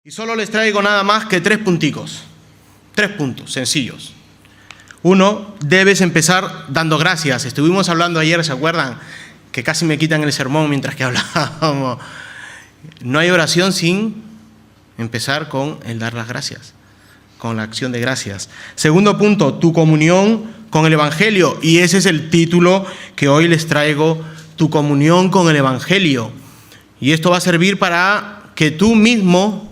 Y solo les traigo nada más que 3 punticos. 3 puntos sencillos. 1, debes empezar dando gracias. Estuvimos hablando ayer, ¿se acuerdan? Que casi me quitan el sermón mientras que hablábamos. No hay oración sin empezar con el dar las gracias, con la acción de gracias. 2 punto, tu comunión con el Evangelio. Y ese es el título que hoy les traigo, tu comunión con el Evangelio. Y esto va a servir para que tú mismo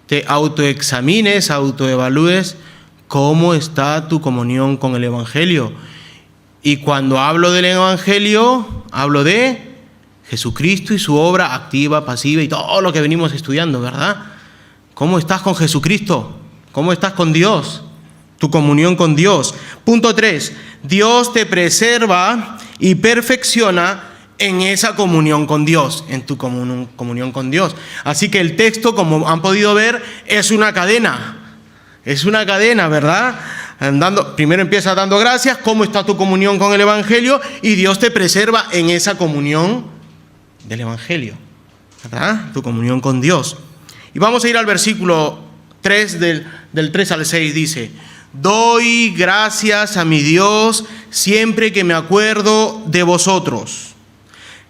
te autoexamines, autoevalúes cómo está tu comunión con el Evangelio. Y cuando hablo del Evangelio, hablo de Jesucristo y su obra activa, pasiva y todo lo que venimos estudiando, ¿verdad? ¿Cómo estás con Jesucristo? ¿Cómo estás con Dios? Tu comunión con Dios. Punto 3. Dios te preserva y perfecciona en esa comunión con Dios, en tu comunión con Dios. Así que el texto, como han podido ver, es una cadena. Es una cadena, ¿verdad? Primero empieza dando gracias, cómo está tu comunión con el Evangelio, y Dios te preserva en esa comunión del Evangelio, ¿verdad? Tu comunión con Dios. Y vamos a ir al versículo 3 del 3 al 6, dice: doy gracias a mi Dios siempre que me acuerdo de vosotros,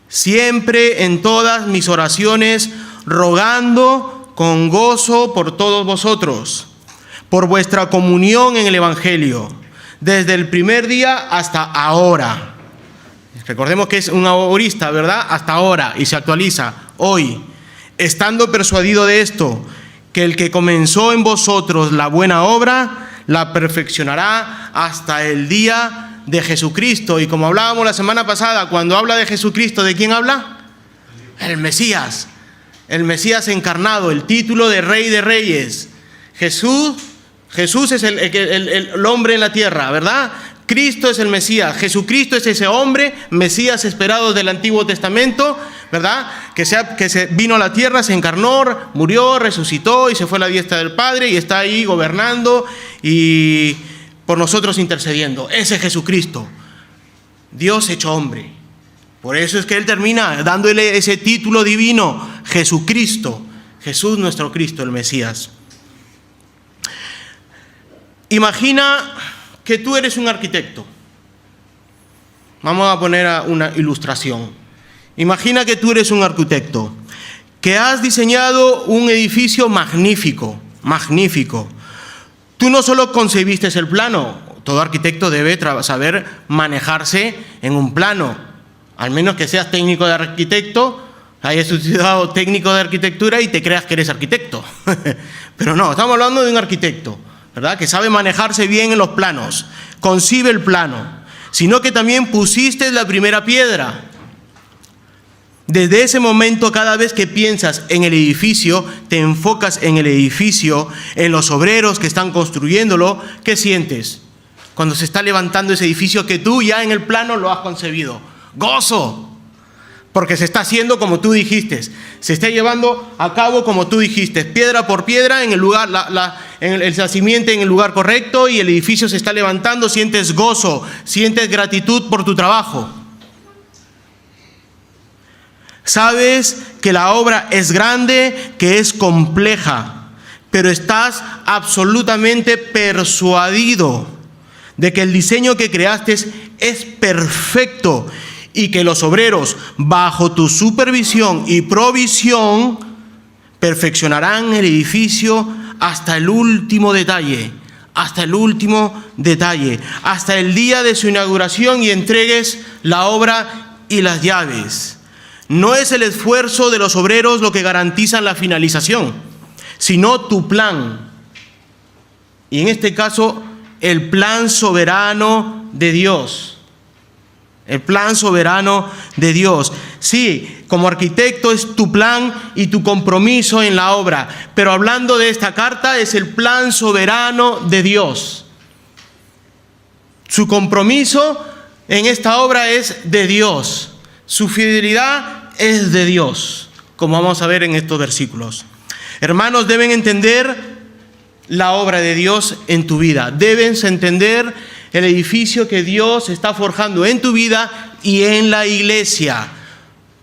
siempre en todas mis oraciones, rogando con gozo por todos vosotros, por vuestra comunión en el Evangelio, desde el primer día hasta ahora. Recordemos que es un aorista, ¿verdad? Hasta ahora, y se actualiza hoy, estando persuadido de esto, que el que comenzó en vosotros la buena obra, la perfeccionará hasta el día de Jesucristo. Y como hablábamos la semana pasada, cuando habla de Jesucristo, ¿de quién habla? El Mesías encarnado, el título de Rey de Reyes. Jesús es el hombre en la tierra, ¿verdad? Cristo es el Mesías. Jesucristo es ese hombre, Mesías esperado del Antiguo Testamento, ¿verdad? Que se vino a la tierra, se encarnó, murió, resucitó y se fue a la diestra del Padre y está ahí gobernando y por nosotros intercediendo. Ese es Jesucristo, Dios hecho hombre. Por eso es que Él termina dándole ese título divino, Jesucristo, Jesús nuestro Cristo, el Mesías. Imagina que tú eres un arquitecto. Vamos a poner una ilustración. Imagina que tú eres un arquitecto, que has diseñado un edificio magnífico, magnífico. Tú no solo concebiste el plano, todo arquitecto debe saber manejarse en un plano, al menos que seas técnico de arquitecto, hayas estudiado técnico de arquitectura y te creas que eres arquitecto. Pero no, estamos hablando de un arquitecto, ¿verdad? Que sabe manejarse bien en los planos, concibe el plano, sino que también pusiste la primera piedra. Desde ese momento, cada vez que piensas en el edificio, te enfocas en el edificio, en los obreros que están construyéndolo. ¿Qué sientes cuando se está levantando ese edificio que tú ya en el plano lo has concebido? Gozo, porque se está haciendo como tú dijiste, se está llevando a cabo como tú dijiste, piedra por piedra en el lugar, en el cimiento en el lugar correcto, y el edificio se está levantando. Sientes gozo, sientes gratitud por tu trabajo. Sabes que la obra es grande, que es compleja, pero estás absolutamente persuadido de que el diseño que creaste es perfecto y que los obreros, bajo tu supervisión y provisión, perfeccionarán el edificio hasta el último detalle, hasta el último detalle, hasta el día de su inauguración y entregues la obra y las llaves. No es el esfuerzo de los obreros lo que garantiza la finalización, sino tu plan. Y en este caso, el plan soberano de Dios. El plan soberano de Dios. Sí, como arquitecto es tu plan y tu compromiso en la obra. Pero hablando de esta carta, es el plan soberano de Dios. Su compromiso en esta obra es de Dios. Su fidelidad es de Dios, como vamos a ver en estos versículos. Hermanos, deben entender la obra de Dios en tu vida. Deben entender el edificio que Dios está forjando en tu vida y en la iglesia.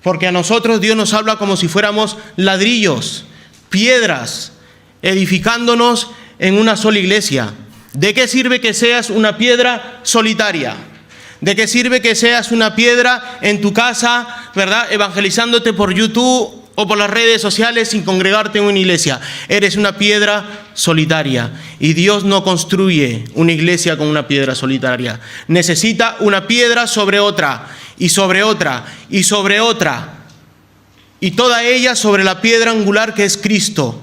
Porque a nosotros Dios nos habla como si fuéramos ladrillos, piedras, edificándonos en una sola iglesia. ¿De qué sirve que seas una piedra solitaria? ¿De qué sirve que seas una piedra en tu casa, ¿verdad?, evangelizándote por YouTube o por las redes sociales sin congregarte en una iglesia? Eres una piedra solitaria y Dios no construye una iglesia con una piedra solitaria. Necesita una piedra sobre otra y sobre otra y sobre otra, y toda ella sobre la piedra angular que es Cristo.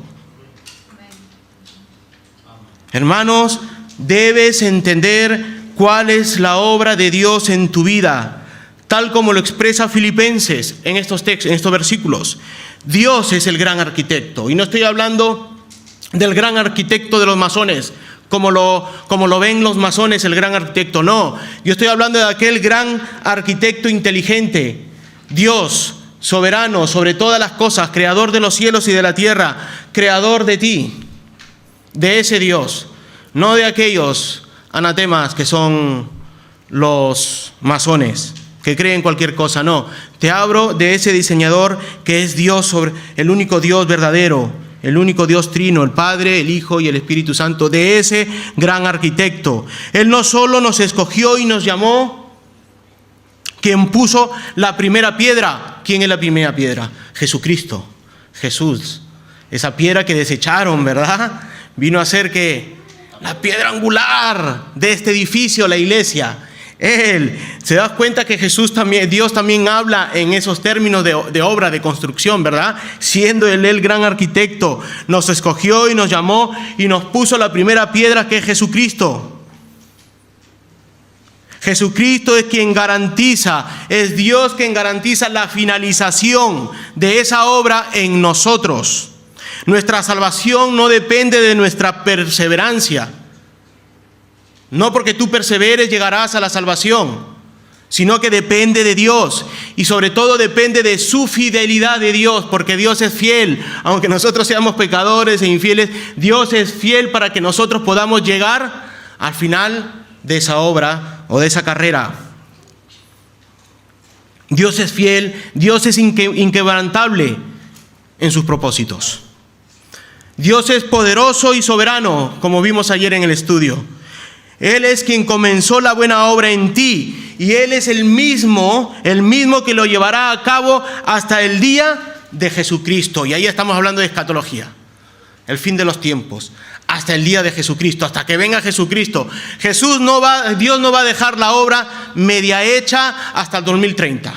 Hermanos, debes entender cuál es la obra de Dios en tu vida, tal como lo expresa Filipenses en estos textos, en estos versículos. Dios es el gran arquitecto, y no estoy hablando del gran arquitecto de los masones, como lo ven los masones, el gran arquitecto. No, yo estoy hablando de aquel gran arquitecto inteligente, Dios, soberano sobre todas las cosas, creador de los cielos y de la tierra, creador de ti, de ese Dios, no de aquellos anatemas que son los masones, que creen cualquier cosa. No, te hablo de ese diseñador que es Dios, sobre el único Dios verdadero, el único Dios trino, el Padre, el Hijo y el Espíritu Santo, de ese gran arquitecto. Él no solo nos escogió y nos llamó, quien puso la primera piedra. ¿Quién es la primera piedra? Jesucristo, Jesús. Esa piedra que desecharon, ¿verdad?, vino a ser que la piedra angular de este edificio, la iglesia. Él, se da cuenta que Dios también habla en esos términos de obra, de construcción, ¿verdad? Siendo Él el gran arquitecto, nos escogió y nos llamó y nos puso la primera piedra, que es Jesucristo. Jesucristo es quien garantiza, es Dios quien garantiza la finalización de esa obra en nosotros. Nuestra salvación no depende de nuestra perseverancia. No porque tú perseveres llegarás a la salvación, sino que depende de Dios, y sobre todo depende de su fidelidad de Dios, porque Dios es fiel. Aunque nosotros seamos pecadores e infieles, Dios es fiel para que nosotros podamos llegar al final de esa obra o de esa carrera. Dios es fiel, Dios es inquebrantable en sus propósitos. Dios es poderoso y soberano, como vimos ayer en el estudio. Él es quien comenzó la buena obra en ti, y Él es el mismo que lo llevará a cabo hasta el día de Jesucristo. Y ahí estamos hablando de escatología, el fin de los tiempos, hasta el día de Jesucristo, hasta que venga Jesucristo. Dios no va a dejar la obra media hecha hasta el 2030.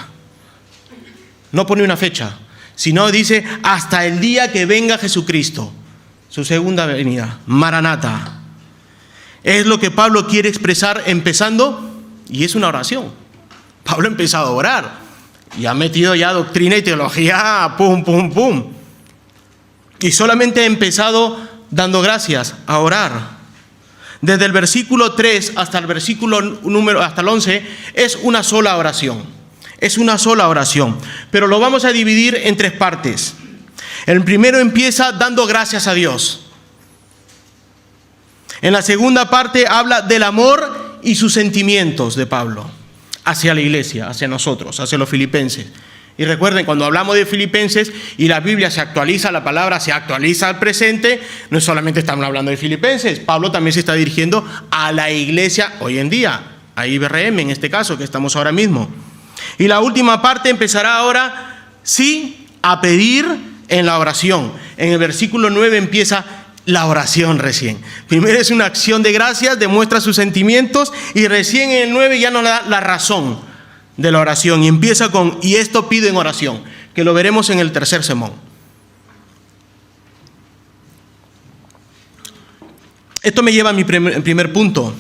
No pone una fecha, sino dice hasta el día que venga Jesucristo, su segunda venida, Maranata. Es lo que Pablo quiere expresar empezando, y es una oración. Pablo ha empezado a orar y ha metido ya doctrina y teología, pum, pum, pum. Y solamente ha empezado dando gracias, a orar. Desde el versículo 3 hasta el hasta el 11 es una sola oración. Es una sola oración, pero lo vamos a dividir en tres partes. El primero empieza dando gracias a Dios. En la segunda parte habla del amor y sus sentimientos de Pablo hacia la iglesia, hacia nosotros, hacia los filipenses. Y recuerden, cuando hablamos de Filipenses y la Biblia se actualiza, la palabra se actualiza al presente, no solamente estamos hablando de Filipenses, Pablo también se está dirigiendo a la iglesia hoy en día, a IBRM en este caso, que estamos ahora mismo. Y la última parte empezará ahora, sí, a pedir en la oración. En el versículo 9 empieza la oración recién. Primero es una acción de gracias, demuestra sus sentimientos, y recién en el 9 ya nos da la razón de la oración, y empieza con: y esto pido en oración, que lo veremos en el tercer sermón. Esto me lleva a mi primer punto,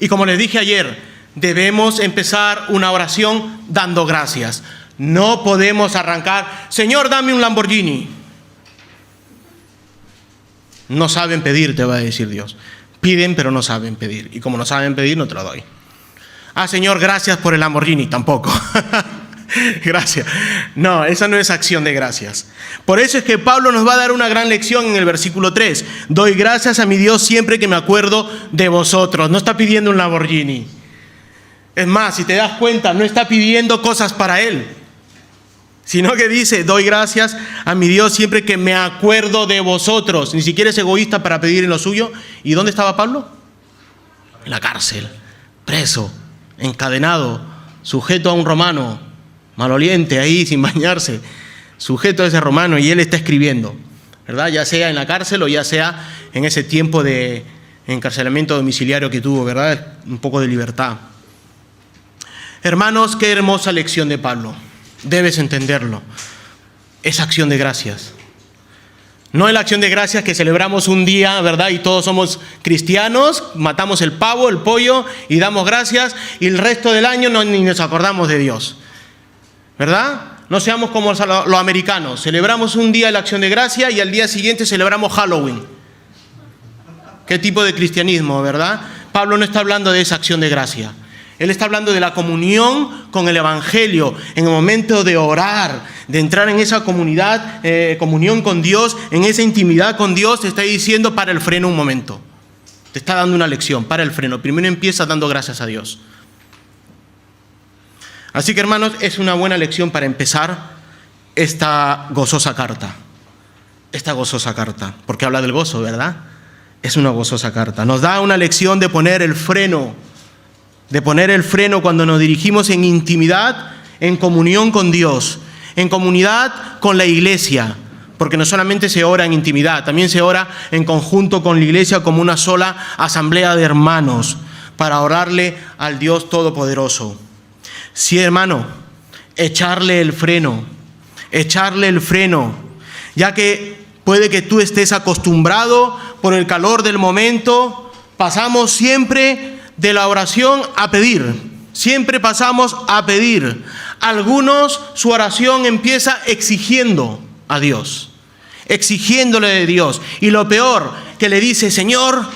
y como les dije ayer, debemos empezar una oración dando gracias. No podemos arrancar: Señor, dame un Lamborghini. No saben pedir, te va a decir Dios. Piden, pero no saben pedir, y como no saben pedir, no te lo doy. Ah, Señor, gracias por el Lamborghini. Tampoco. Gracias. No, esa no es acción de gracias. Por eso es que Pablo nos va a dar una gran lección en el versículo 3. Doy gracias a mi Dios siempre que me acuerdo de vosotros. No está pidiendo un Lamborghini. Es más, si te das cuenta, no está pidiendo cosas para Él. sino que dice, doy gracias a mi Dios siempre que me acuerdo de vosotros. Ni siquiera es egoísta para pedir en lo suyo. ¿Y dónde estaba Pablo? En la cárcel, preso, encadenado, sujeto a un romano, maloliente ahí sin bañarse, sujeto a ese romano, y él está escribiendo, ¿verdad? Ya sea en la cárcel o ya sea en ese tiempo de encarcelamiento domiciliario que tuvo, ¿verdad? Un poco de libertad. Hermanos, qué hermosa lección de Pablo. Debes entenderlo. Es acción de gracias. No es la acción de gracias que celebramos un día, ¿verdad? Y todos somos cristianos, matamos el pavo, el pollo y damos gracias, y el resto del año ni nos acordamos de Dios, ¿verdad? No seamos como los americanos. Celebramos un día la acción de gracia y al día siguiente celebramos Halloween. ¿Qué tipo de cristianismo, verdad? Pablo no está hablando de esa acción de gracia. Él está hablando de la comunión con el Evangelio, en el momento de orar, de entrar en esa comunidad, comunión con Dios, en esa intimidad con Dios. Te está diciendo, para el freno un momento. Te está dando una lección, para el freno. Primero empieza dando gracias a Dios. Así que, hermanos, es una buena lección para empezar esta gozosa carta. Esta gozosa carta, porque habla del gozo, ¿verdad? Es una gozosa carta. Nos da una lección de poner el freno. De poner el freno cuando nos dirigimos en intimidad, en comunión con Dios, en comunidad con la iglesia, porque no solamente se ora en intimidad, también se ora en conjunto con la iglesia como una sola asamblea de hermanos para orarle al Dios Todopoderoso. Sí, hermano, echarle el freno, ya que puede que tú estés acostumbrado por el calor del momento. Pasamos siempre de la oración a pedir. Siempre pasamos a pedir. Algunos, su oración empieza exigiendo a Dios, exigiéndole de Dios. Y lo peor, que le dice, Señor,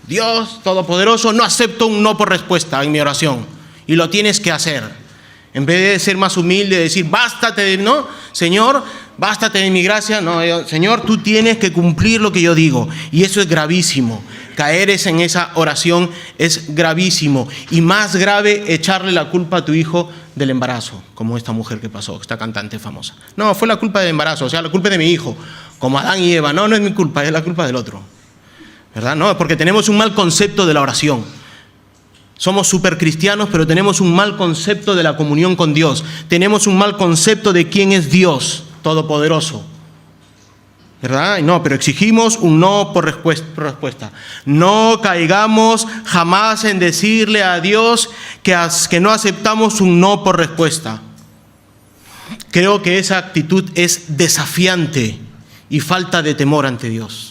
Dios Todopoderoso, no acepto un no por respuesta en mi oración. Y lo tienes que hacer. En vez de ser más humilde, decir, bástate de, no, Señor, bástate de mi gracia. No, Señor, tú tienes que cumplir lo que yo digo. Y eso es gravísimo. Caer en esa oración es gravísimo. Y más grave, echarle la culpa a tu hijo del embarazo, como esta mujer que pasó, esta cantante famosa. No, fue la culpa del embarazo, o sea, la culpa de mi hijo, como Adán y Eva. No, no es mi culpa, es la culpa del otro, ¿verdad? No, porque tenemos un mal concepto de la oración. Somos súper cristianos, pero tenemos un mal concepto de la comunión con Dios. Tenemos un mal concepto de quién es Dios Todopoderoso, ¿verdad? No, pero exigimos un no por respuesta. No caigamos jamás en decirle a Dios que no aceptamos un no por respuesta. Creo que esa actitud es desafiante y falta de temor ante Dios.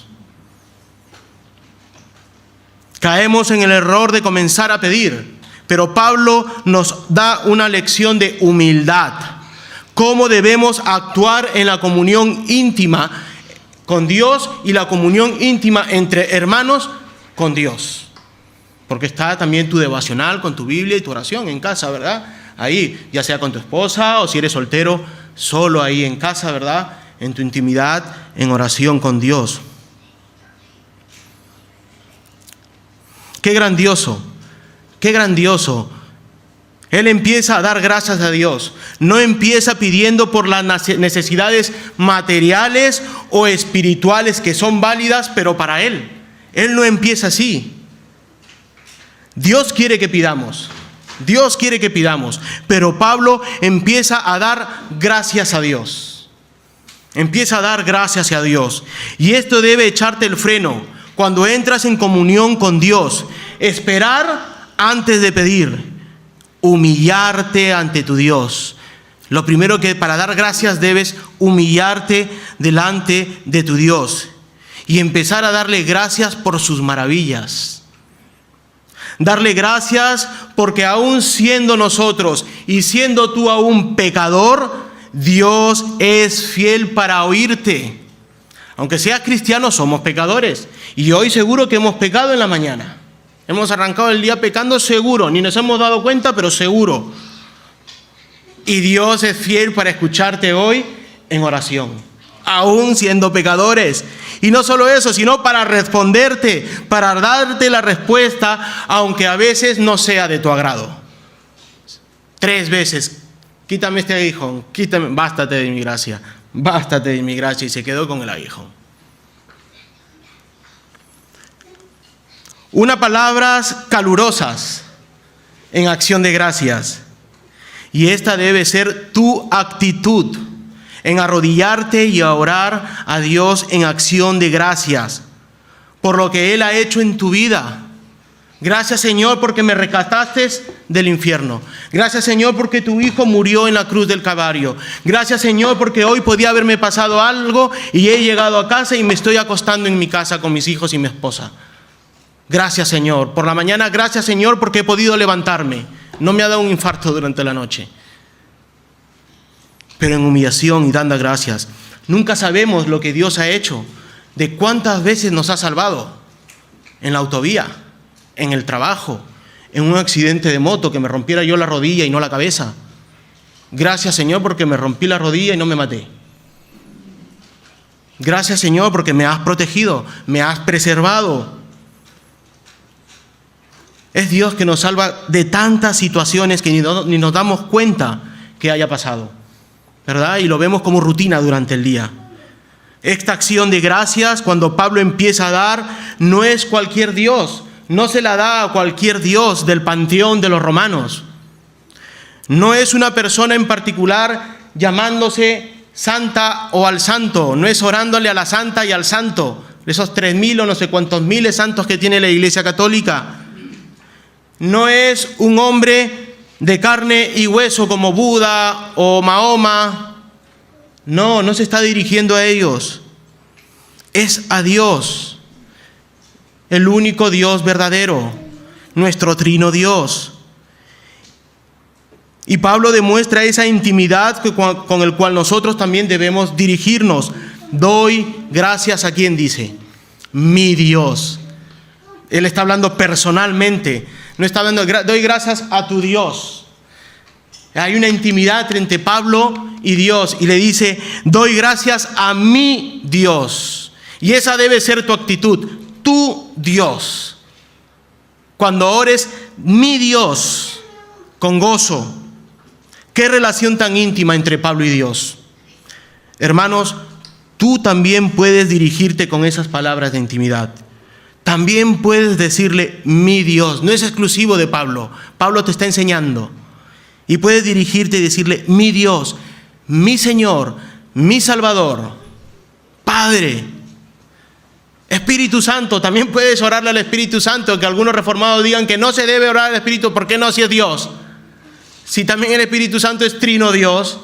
Caemos en el error de comenzar a pedir, pero Pablo nos da una lección de humildad. Cómo debemos actuar en la comunión íntima con Dios y la comunión íntima entre hermanos con Dios. Porque está también tu devocional con tu Biblia y tu oración en casa, ¿verdad? Ahí, ya sea con tu esposa o si eres soltero, solo ahí en casa, ¿verdad? En tu intimidad, en oración con Dios. Qué grandioso, qué grandioso. Él empieza a dar gracias a Dios. No empieza pidiendo por las necesidades materiales o espirituales que son válidas, pero para Él. Él no empieza así. Dios quiere que pidamos. Dios quiere que pidamos. Pero Pablo empieza a dar gracias a Dios. Empieza a dar gracias a Dios. Y esto debe echarte el freno. Cuando entras en comunión con Dios, esperar antes de pedir, humillarte ante tu Dios. Lo primero que para dar gracias debes humillarte delante de tu Dios y empezar a darle gracias por sus maravillas. Darle gracias porque aún siendo nosotros y siendo tú aún pecador, Dios es fiel para oírte. Aunque seas cristiano, somos pecadores. Y hoy seguro que hemos pecado en la mañana. Hemos arrancado el día pecando seguro. Ni nos hemos dado cuenta, pero seguro. Y Dios es fiel para escucharte hoy en oración. Aún siendo pecadores. Y no solo eso, sino para responderte, para darte la respuesta, aunque a veces no sea de tu agrado. 3 veces. quítame este aguijón, quítame, bástate de mi gracia, bástate de mi gracia, y se quedó con el aguijón. Unas palabras calurosas en acción de gracias. Y esta debe ser tu actitud en arrodillarte y a orar a Dios en acción de gracias por lo que Él ha hecho en tu vida. Gracias, Señor, porque me rescataste del infierno. Gracias, Señor, porque tu Hijo murió en la cruz del Calvario. Gracias, Señor, porque hoy podía haberme pasado algo y he llegado a casa y me estoy acostando en mi casa con mis hijos y mi esposa. Gracias, Señor. Por la mañana, gracias, Señor, porque he podido levantarme. No me ha dado un infarto durante la noche. Pero en humillación y dando gracias. Nunca sabemos lo que Dios ha hecho, de cuántas veces nos ha salvado. En la autovía, en el trabajo, en un accidente de moto que me rompiera yo la rodilla y no la cabeza. Gracias, Señor, porque me rompí la rodilla y no me maté. Gracias, Señor, porque me has protegido, me has preservado. Es Dios que nos salva de tantas situaciones que ni nos damos cuenta que haya pasado, ¿verdad? Y lo vemos como rutina durante el día. Esta acción de gracias, cuando Pablo empieza a dar, no es cualquier Dios, no se la da a cualquier Dios del panteón de los romanos. No es una persona en particular llamándose santa o al santo, no es orándole a la santa y al santo, esos 3.000 o no sé cuántos miles santos que tiene la Iglesia Católica. No es un hombre de carne y hueso como Buda o Mahoma. No se está dirigiendo a ellos. Es a Dios, el único Dios verdadero, nuestro trino Dios. Y Pablo demuestra esa intimidad con el cual nosotros también debemos dirigirnos. Doy gracias a quien dice, mi Dios. Él está hablando personalmente. No está hablando, doy gracias a tu Dios. Hay una intimidad entre Pablo y Dios y le dice, doy gracias a mi Dios. Y esa debe ser tu actitud, tu Dios. Cuando ores, mi Dios, con gozo. ¿Qué relación tan íntima entre Pablo y Dios? Hermanos, tú también puedes dirigirte con esas palabras de intimidad. También puedes decirle, mi Dios. No es exclusivo de Pablo. Pablo te está enseñando. Y puedes dirigirte y decirle, mi Dios, mi Señor, mi Salvador, Padre, Espíritu Santo. También puedes orarle al Espíritu Santo, que algunos reformados digan que no se debe orar al Espíritu. ¿Por qué no, si es Dios? Si también el Espíritu Santo es trino Dios.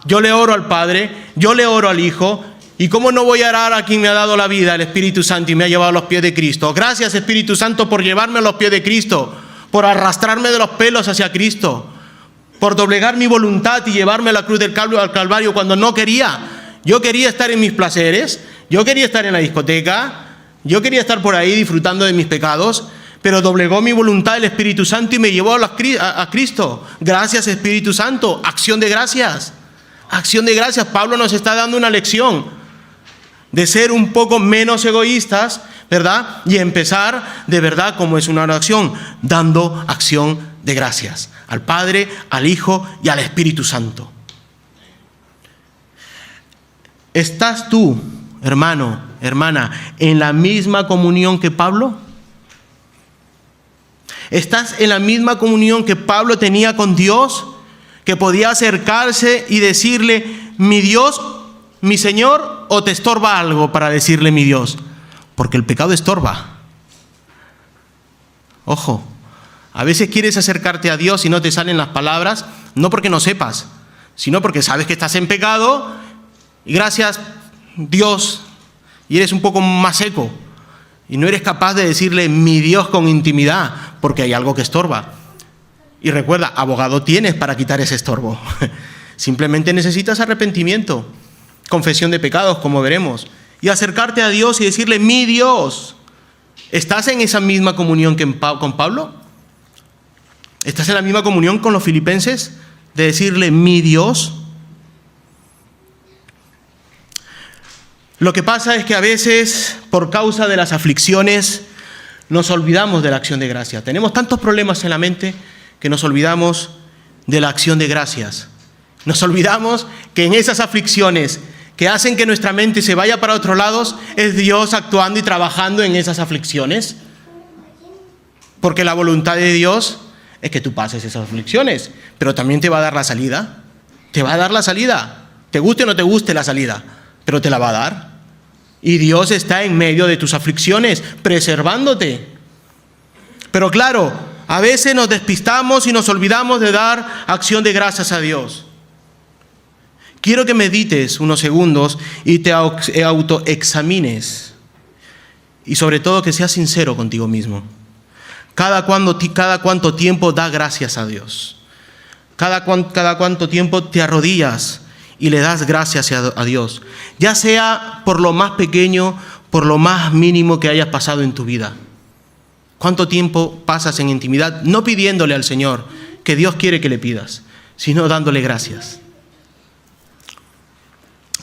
Yo le oro al Padre, yo le oro al Hijo. ¿Y cómo no voy a orar a quien me ha dado la vida, el Espíritu Santo, y me ha llevado a los pies de Cristo? Gracias, Espíritu Santo, por llevarme a los pies de Cristo, por arrastrarme de los pelos hacia Cristo, por doblegar mi voluntad y llevarme a la cruz del Calvario cuando no quería. Yo quería estar en mis placeres, yo quería estar en la discoteca, yo quería estar por ahí disfrutando de mis pecados, pero doblegó mi voluntad el Espíritu Santo y me llevó a Cristo. Gracias, Espíritu Santo. Acción de gracias. Acción de gracias. Pablo nos está dando una lección de ser un poco menos egoístas, ¿verdad? Y empezar de verdad, como es una oración, dando acción de gracias al Padre, al Hijo y al Espíritu Santo. ¿Estás tú, hermano, hermana, en la misma comunión que Pablo? ¿Estás en la misma comunión que Pablo tenía con Dios? Que podía acercarse y decirle, mi Dios, mi Señor, o te estorba algo para decirle mi Dios, porque el pecado estorba. Ojo, a veces quieres acercarte a Dios y no te salen las palabras, no porque no sepas, sino porque sabes que estás en pecado y gracias Dios, y eres un poco más seco y no eres capaz de decirle mi Dios con intimidad porque hay algo que estorba. Y recuerda, abogado tienes para quitar ese estorbo. Simplemente necesitas arrepentimiento, confesión de pecados, como veremos, y acercarte a Dios y decirle, mi Dios. ¿Estás en esa misma comunión con Pablo? ¿Estás en la misma comunión con los filipenses de decirle, mi Dios? Lo que pasa es que a veces, por causa de las aflicciones, nos olvidamos de la acción de gracia. Tenemos tantos problemas en la mente que nos olvidamos de la acción de gracias. Nos olvidamos que en esas aflicciones que hacen que nuestra mente se vaya para otros lados, es Dios actuando y trabajando en esas aflicciones. Porque la voluntad de Dios es que tú pases esas aflicciones, pero también te va a dar la salida. Te va a dar la salida. Te guste o no te guste la salida, pero te la va a dar. Y Dios está en medio de tus aflicciones, preservándote. Pero claro, a veces nos despistamos y nos olvidamos de dar acción de gracias a Dios. Quiero que medites unos segundos y te autoexamines. Y sobre todo que seas sincero contigo mismo. Cada cuánto tiempo da gracias a Dios. Cada cuánto tiempo te arrodillas y le das gracias a Dios. Ya sea por lo más pequeño, por lo más mínimo que hayas pasado en tu vida. ¿Cuánto tiempo pasas en intimidad? No pidiéndole al Señor, que Dios quiere que le pidas, sino dándole gracias.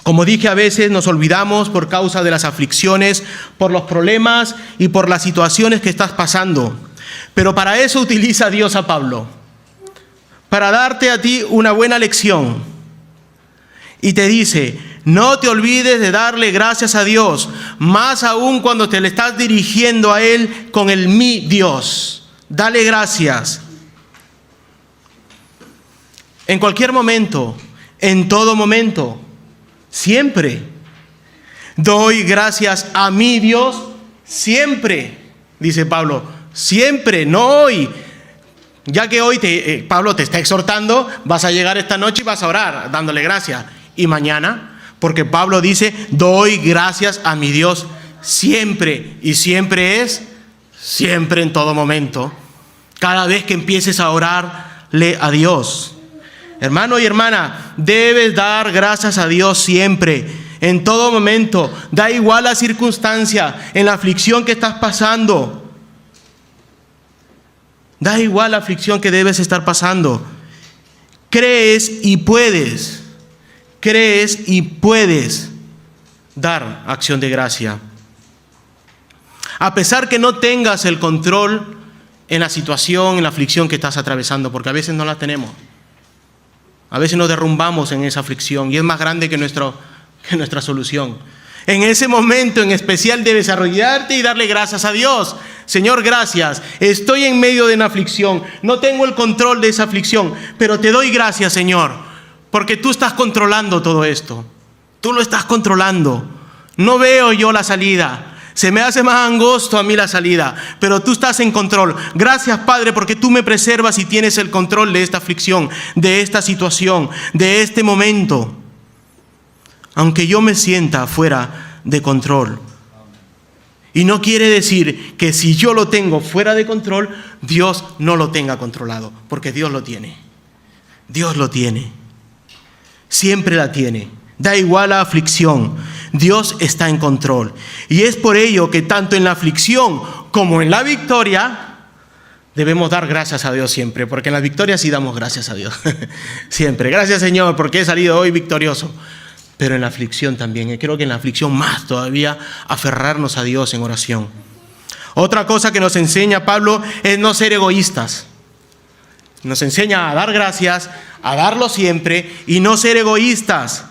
Como dije, a veces nos olvidamos por causa de las aflicciones, por los problemas y por las situaciones que estás pasando. Pero para eso utiliza Dios a Pablo, para darte a ti una buena lección. Y te dice, no te olvides de darle gracias a Dios, más aún cuando te le estás dirigiendo a Él con el mi Dios. Dale gracias. En cualquier momento, en todo momento, siempre. Doy gracias a mi Dios siempre, dice Pablo. Siempre, no hoy. Ya que hoy Pablo te está exhortando, vas a llegar esta noche y vas a orar dándole gracias. Y mañana, porque Pablo dice, doy gracias a mi Dios siempre. Y siempre es siempre, en todo momento. Cada vez que empieces a orarle a Dios. Hermano y hermana, debes dar gracias a Dios siempre, en todo momento. Da igual la circunstancia, en la aflicción que estás pasando. Da igual la aflicción que debes estar pasando. Crees y puedes dar acción de gracia. A pesar que no tengas el control en la situación, en la aflicción que estás atravesando, porque a veces no la tenemos. A veces nos derrumbamos en esa aflicción y es más grande que nuestra solución. En ese momento en especial debes arrodillarte y darle gracias a Dios. Señor, gracias. Estoy en medio de una aflicción. No tengo el control de esa aflicción, pero te doy gracias, Señor, porque tú estás controlando todo esto. Tú lo estás controlando. No veo yo la salida. Se me hace más angosto a mí la salida, pero tú estás en control. Gracias, Padre, porque tú me preservas y tienes el control de esta aflicción, de esta situación, de este momento. Aunque yo me sienta fuera de control. Y no quiere decir que si yo lo tengo fuera de control, Dios no lo tenga controlado, porque Dios lo tiene. Dios lo tiene. Siempre la tiene. Da igual la aflicción, Dios está en control. Y es por ello que tanto en la aflicción como en la victoria debemos dar gracias a Dios siempre, porque en la victoria sí damos gracias a Dios. Siempre. Gracias, Señor, porque he salido hoy victorioso. Pero en la aflicción también, y creo que en la aflicción más todavía, aferrarnos a Dios en oración. Otra cosa que nos enseña Pablo es no ser egoístas. Nos enseña a dar gracias, a darlo siempre y no ser egoístas.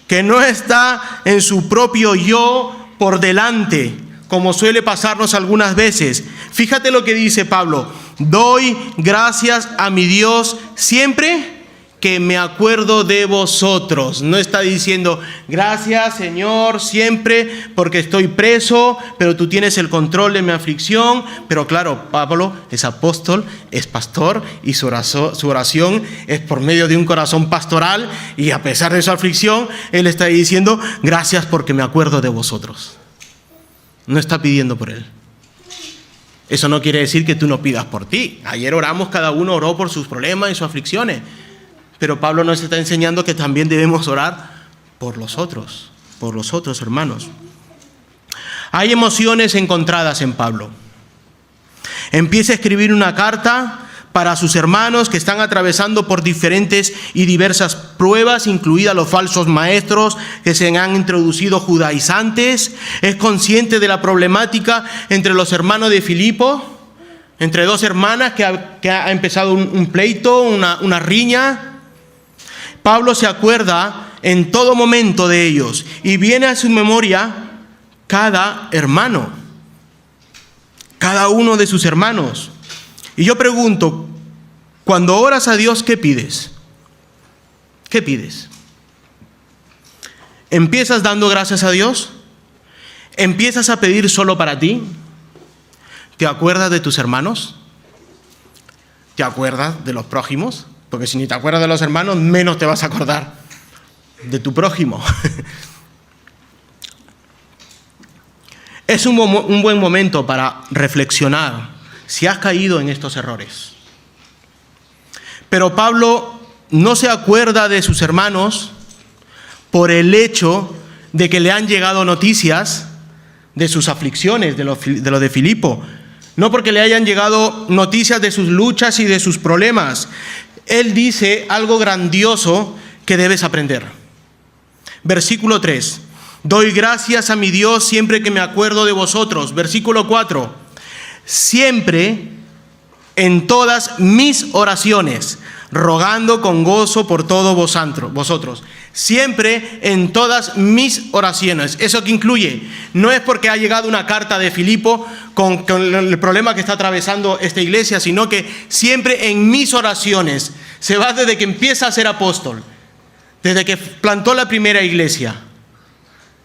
Que no está en su propio yo por delante, como suele pasarnos algunas veces. Fíjate lo que dice Pablo. Doy gracias a mi Dios siempre que me acuerdo de vosotros. No está diciendo, gracias, Señor, siempre porque estoy preso, pero tú tienes el control de mi aflicción. Pero claro, Pablo es apóstol, es pastor, y su oración es por medio de un corazón pastoral, y a pesar de su aflicción, él está diciendo, gracias porque me acuerdo de vosotros. No está pidiendo por él. Eso no quiere decir que tú no pidas por ti. Ayer oramos, cada uno oró por sus problemas y sus aflicciones. Pero Pablo nos está enseñando que también debemos orar por los otros, hermanos. Hay emociones encontradas en Pablo. Empieza a escribir una carta para sus hermanos que están atravesando por diferentes y diversas pruebas, incluidas los falsos maestros que se han introducido judaizantes. Es consciente de la problemática entre los hermanos de Filipo, entre dos hermanas que ha empezado un pleito, una riña. Pablo se acuerda en todo momento de ellos y viene a su memoria cada hermano, cada uno de sus hermanos. Y yo pregunto, cuando oras a Dios, ¿qué pides? ¿Qué pides? ¿Empiezas dando gracias a Dios? ¿Empiezas a pedir solo para ti? ¿Te acuerdas de tus hermanos? ¿Te acuerdas de los prójimos? Porque si ni te acuerdas de los hermanos, menos te vas a acordar de tu prójimo. Es un buen momento para reflexionar si has caído en estos errores. Pero Pablo no se acuerda de sus hermanos por el hecho de que le han llegado noticias de sus aflicciones, de los de Filipo. No porque le hayan llegado noticias de sus luchas y de sus problemas. Él dice algo grandioso que debes aprender. Versículo 3. Doy gracias a mi Dios siempre que me acuerdo de vosotros. Versículo 4. Siempre en todas mis oraciones, rogando con gozo por todos vosotros. Siempre en todas mis oraciones. ¿Eso qué incluye? No es porque ha llegado una carta de Filipo con el problema que está atravesando esta iglesia, sino que siempre en mis oraciones. Se va desde que empieza a ser apóstol, desde que plantó la primera iglesia,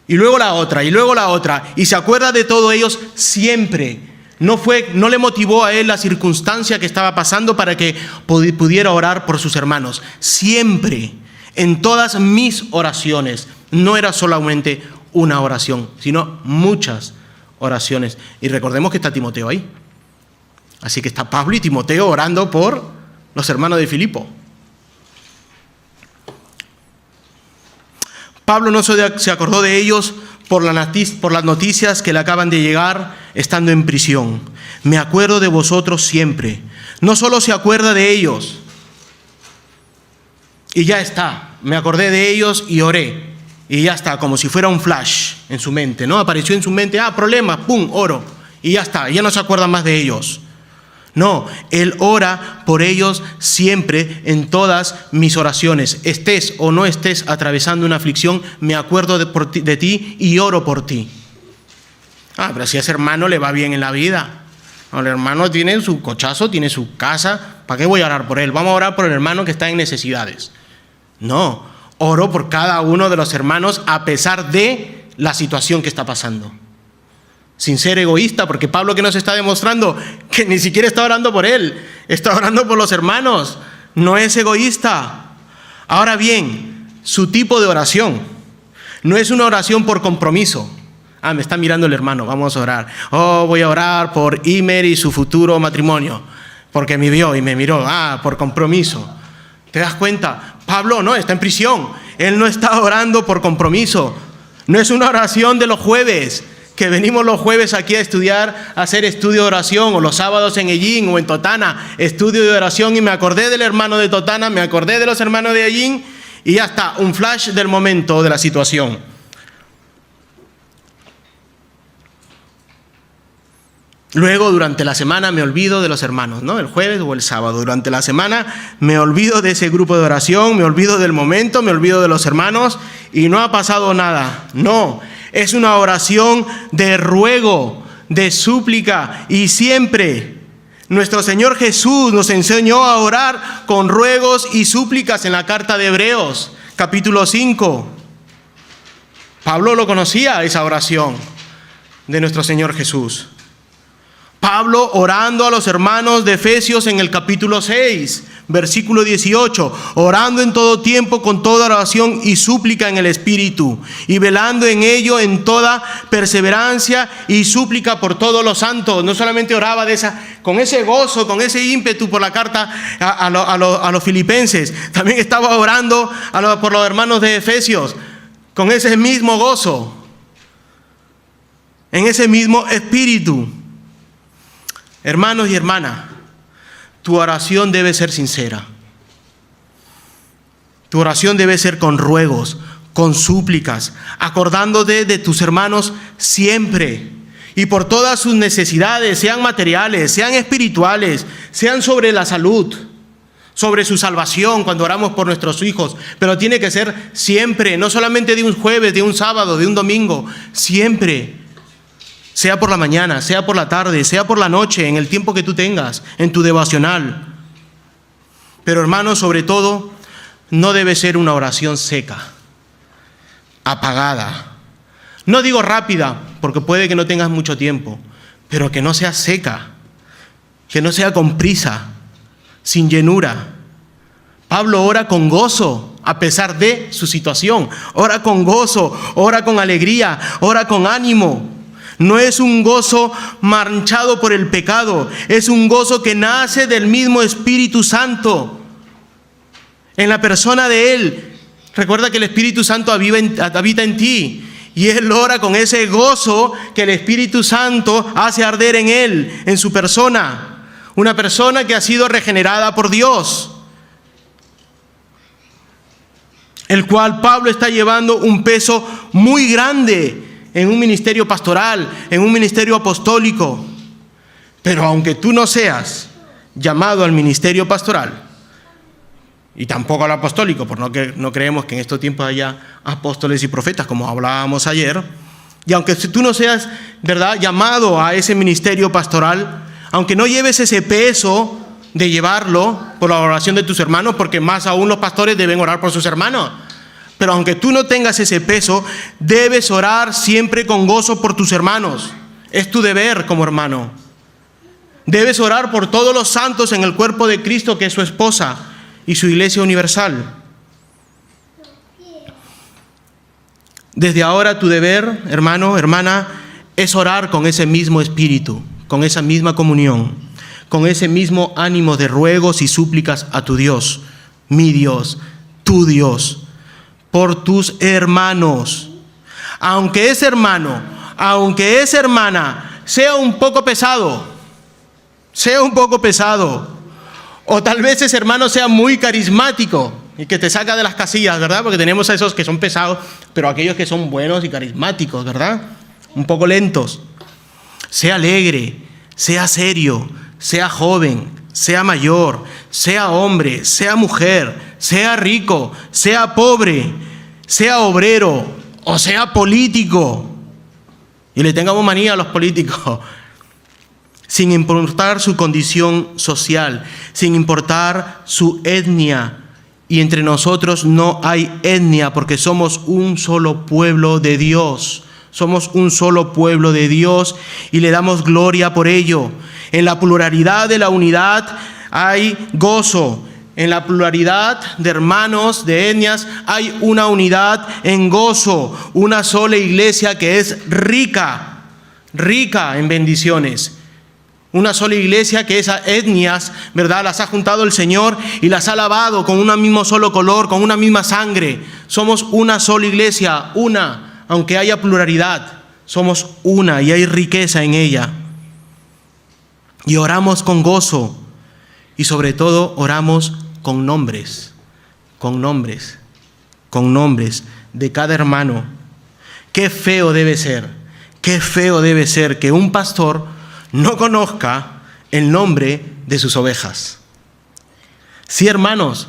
y luego la otra, y luego la otra, y se acuerda de todos ellos siempre. No le motivó a él la circunstancia que estaba pasando para que pudiera orar por sus hermanos. Siempre, en todas mis oraciones, no era solamente una oración, sino muchas oraciones. Y recordemos que está Timoteo ahí. Así que está Pablo y Timoteo orando por los hermanos de Filipo. Pablo no se acordó de ellos por las noticias que le acaban de llegar estando en prisión. Me acuerdo de vosotros siempre. No solo se acuerda de ellos y ya está, me acordé de ellos y oré, y ya está, como si fuera un flash en su mente, ¿no? Apareció en su mente, problemas, pum, oro, y ya está, ya no se acuerda más de ellos. No, él ora por ellos siempre en todas mis oraciones. Estés o no estés atravesando una aflicción, me acuerdo de ti y oro por ti. Pero si a ese hermano le va bien en la vida. El hermano tiene su cochazo, tiene su casa, ¿para qué voy a orar por él? Vamos a orar por el hermano que está en necesidades. No, oro por cada uno de los hermanos a pesar de la situación que está pasando. Sin ser egoísta, porque Pablo que nos está demostrando que ni siquiera está orando por él, está orando por los hermanos, no es egoísta. Ahora bien, su tipo de oración no es una oración por compromiso. Me está mirando el hermano, vamos a orar. Voy a orar por Imer y su futuro matrimonio, porque me vio y me miró, por compromiso. ¿Te das cuenta? Pablo no, está en prisión, él no está orando por compromiso. No es una oración de los jueves, que venimos los jueves aquí a estudiar, a hacer estudio de oración, o los sábados en Ellín o en Totana, estudio de oración, y me acordé del hermano de Totana, me acordé de los hermanos de Ellín, y ya está, un flash del momento, de la situación. Luego, durante la semana, me olvido de los hermanos, ¿no? El jueves o el sábado. Durante la semana me olvido de ese grupo de oración, me olvido del momento, me olvido de los hermanos, y no ha pasado nada. No, es una oración de ruego, de súplica, y siempre nuestro Señor Jesús nos enseñó a orar con ruegos y súplicas en la carta de Hebreos, capítulo 5. Pablo lo conocía, esa oración de nuestro Señor Jesús. Pablo orando a los hermanos de Efesios en el capítulo 6, versículo 18, orando en todo tiempo con toda oración y súplica en el Espíritu, y velando en ello en toda perseverancia y súplica por todos los santos. No solamente oraba con ese gozo, con ese ímpetu por la carta a los filipenses, también estaba orando por los hermanos de Efesios, con ese mismo gozo, en ese mismo espíritu. Hermanos y hermanas, tu oración debe ser sincera. Tu oración debe ser con ruegos, con súplicas, acordándote de tus hermanos siempre y por todas sus necesidades, sean materiales, sean espirituales, sean sobre la salud, sobre su salvación cuando oramos por nuestros hijos, pero tiene que ser siempre, no solamente de un jueves, de un sábado, de un domingo, siempre. Sea por la mañana, sea por la tarde, sea por la noche, en el tiempo que tú tengas, en tu devocional. Pero hermanos, sobre todo, no debe ser una oración seca, apagada. No digo rápida, porque puede que no tengas mucho tiempo, pero que no sea seca, que no sea con prisa, sin llenura. Pablo ora con gozo a pesar de su situación. Ora con gozo, ora con alegría, ora con ánimo. No es un gozo manchado por el pecado, es un gozo que nace del mismo Espíritu Santo en la persona de Él. Recuerda que el Espíritu Santo habita en ti y Él ora con ese gozo que el Espíritu Santo hace arder en Él, en su persona. Una persona que ha sido regenerada por Dios, el cual Pablo está llevando un peso muy grande en un ministerio pastoral, en un ministerio apostólico. Pero aunque tú no seas llamado al ministerio pastoral, y tampoco al apostólico, porque no creemos que en estos tiempos haya apóstoles y profetas, como hablábamos ayer, y aunque tú no seas, ¿verdad?, llamado a ese ministerio pastoral, aunque no lleves ese peso de llevarlo por la oración de tus hermanos, porque más aún los pastores deben orar por sus hermanos, pero aunque tú no tengas ese peso, debes orar siempre con gozo por tus hermanos. Es tu deber como hermano. Debes orar por todos los santos en el cuerpo de Cristo, que es su esposa y su iglesia universal. Desde ahora tu deber, hermano, hermana, es orar con ese mismo espíritu, con esa misma comunión, con ese mismo ánimo de ruegos y súplicas a tu Dios, mi Dios, tu Dios, por tus hermanos. Aunque ese hermano, aunque esa hermana sea un poco pesado, o tal vez ese hermano sea muy carismático y que te saca de las casillas, ¿verdad? Porque tenemos a esos que son pesados, pero aquellos que son buenos y carismáticos, ¿verdad? Un poco lentos. Sea alegre, sea serio, sea joven, sea mayor, sea hombre, sea mujer, sea rico, sea pobre, sea obrero o sea político. Y le tengamos manía a los políticos. Sin importar su condición social, sin importar su etnia. Y entre nosotros no hay etnia, porque somos un solo pueblo de Dios. Somos un solo pueblo de Dios y le damos gloria por ello. En la pluralidad de la unidad hay gozo. En la pluralidad de hermanos, de etnias, hay una unidad en gozo. Una sola iglesia que es rica en bendiciones. Una sola iglesia que esas etnias, ¿verdad?, las ha juntado el Señor y las ha lavado con un mismo solo color, con una misma sangre. Somos una sola iglesia, una. Aunque haya pluralidad, somos una y hay riqueza en ella. Y oramos con gozo y sobre todo oramos con nombres de cada hermano. Qué feo debe ser que un pastor no conozca el nombre de sus ovejas. Sí, hermanos,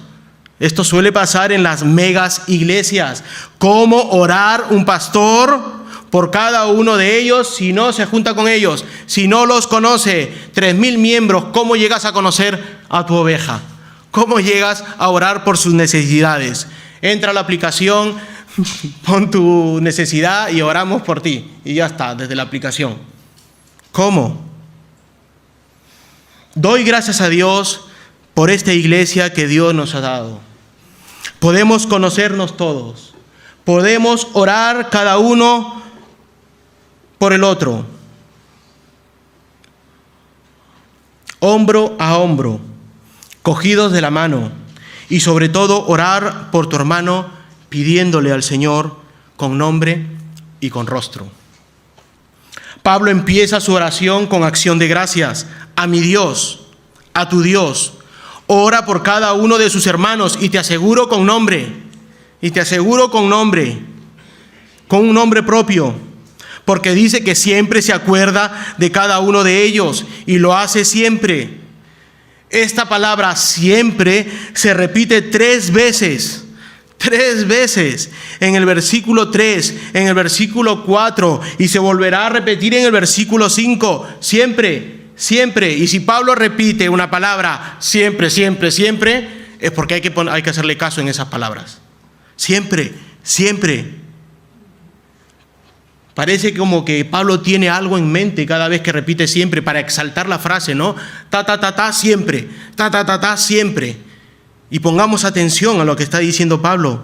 esto suele pasar en las megas iglesias. ¿Cómo orar un pastor por cada uno de ellos si no se junta con ellos? Si no los conoce, 3,000 miembros, ¿cómo llegas a conocer a tu oveja? ¿Cómo llegas a orar por sus necesidades? Entra a la aplicación, pon tu necesidad y oramos por ti. Y ya está, desde la aplicación. ¿Cómo? Doy gracias a Dios por esta iglesia que Dios nos ha dado. Podemos conocernos todos. Podemos orar cada uno por el otro. Hombro a hombro, cogidos de la mano. Y sobre todo orar por tu hermano pidiéndole al Señor con nombre y con rostro. Pablo empieza su oración con acción de gracias. A mi Dios, a tu Dios. Ora por cada uno de sus hermanos y te aseguro con nombre, con un nombre propio, porque dice que siempre se acuerda de cada uno de ellos y lo hace siempre. Esta palabra siempre se repite 3 veces. 3 veces en el versículo 3, en el versículo 4 y se volverá a repetir en el versículo 5. Siempre, siempre. Y si Pablo repite una palabra siempre, siempre, siempre, es porque hay que hacerle caso en esas palabras. Siempre, siempre. Parece como que Pablo tiene algo en mente cada vez que repite siempre para exaltar la frase, ¿no? Siempre. Siempre. Y pongamos atención a lo que está diciendo Pablo.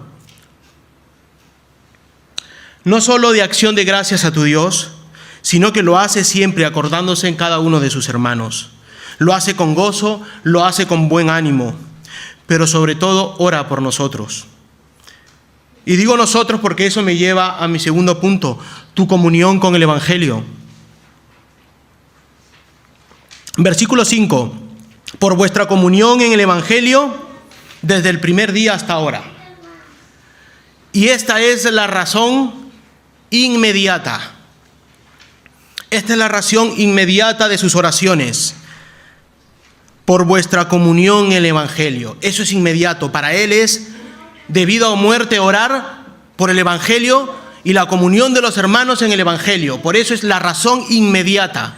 No solo de acción de gracias a tu Dios, sino que lo hace siempre acordándose en cada uno de sus hermanos. Lo hace con gozo, lo hace con buen ánimo, pero sobre todo ora por nosotros. Y digo nosotros porque eso me lleva a mi segundo punto, tu comunión con el Evangelio. Versículo 5, por vuestra comunión en el Evangelio desde el primer día hasta ahora. Y esta es la razón inmediata. Esta es la razón inmediata de sus oraciones. Por vuestra comunión en el Evangelio. Eso es inmediato. Para él es de vida o muerte orar por el Evangelio y la comunión de los hermanos en el Evangelio. Por eso es la razón inmediata.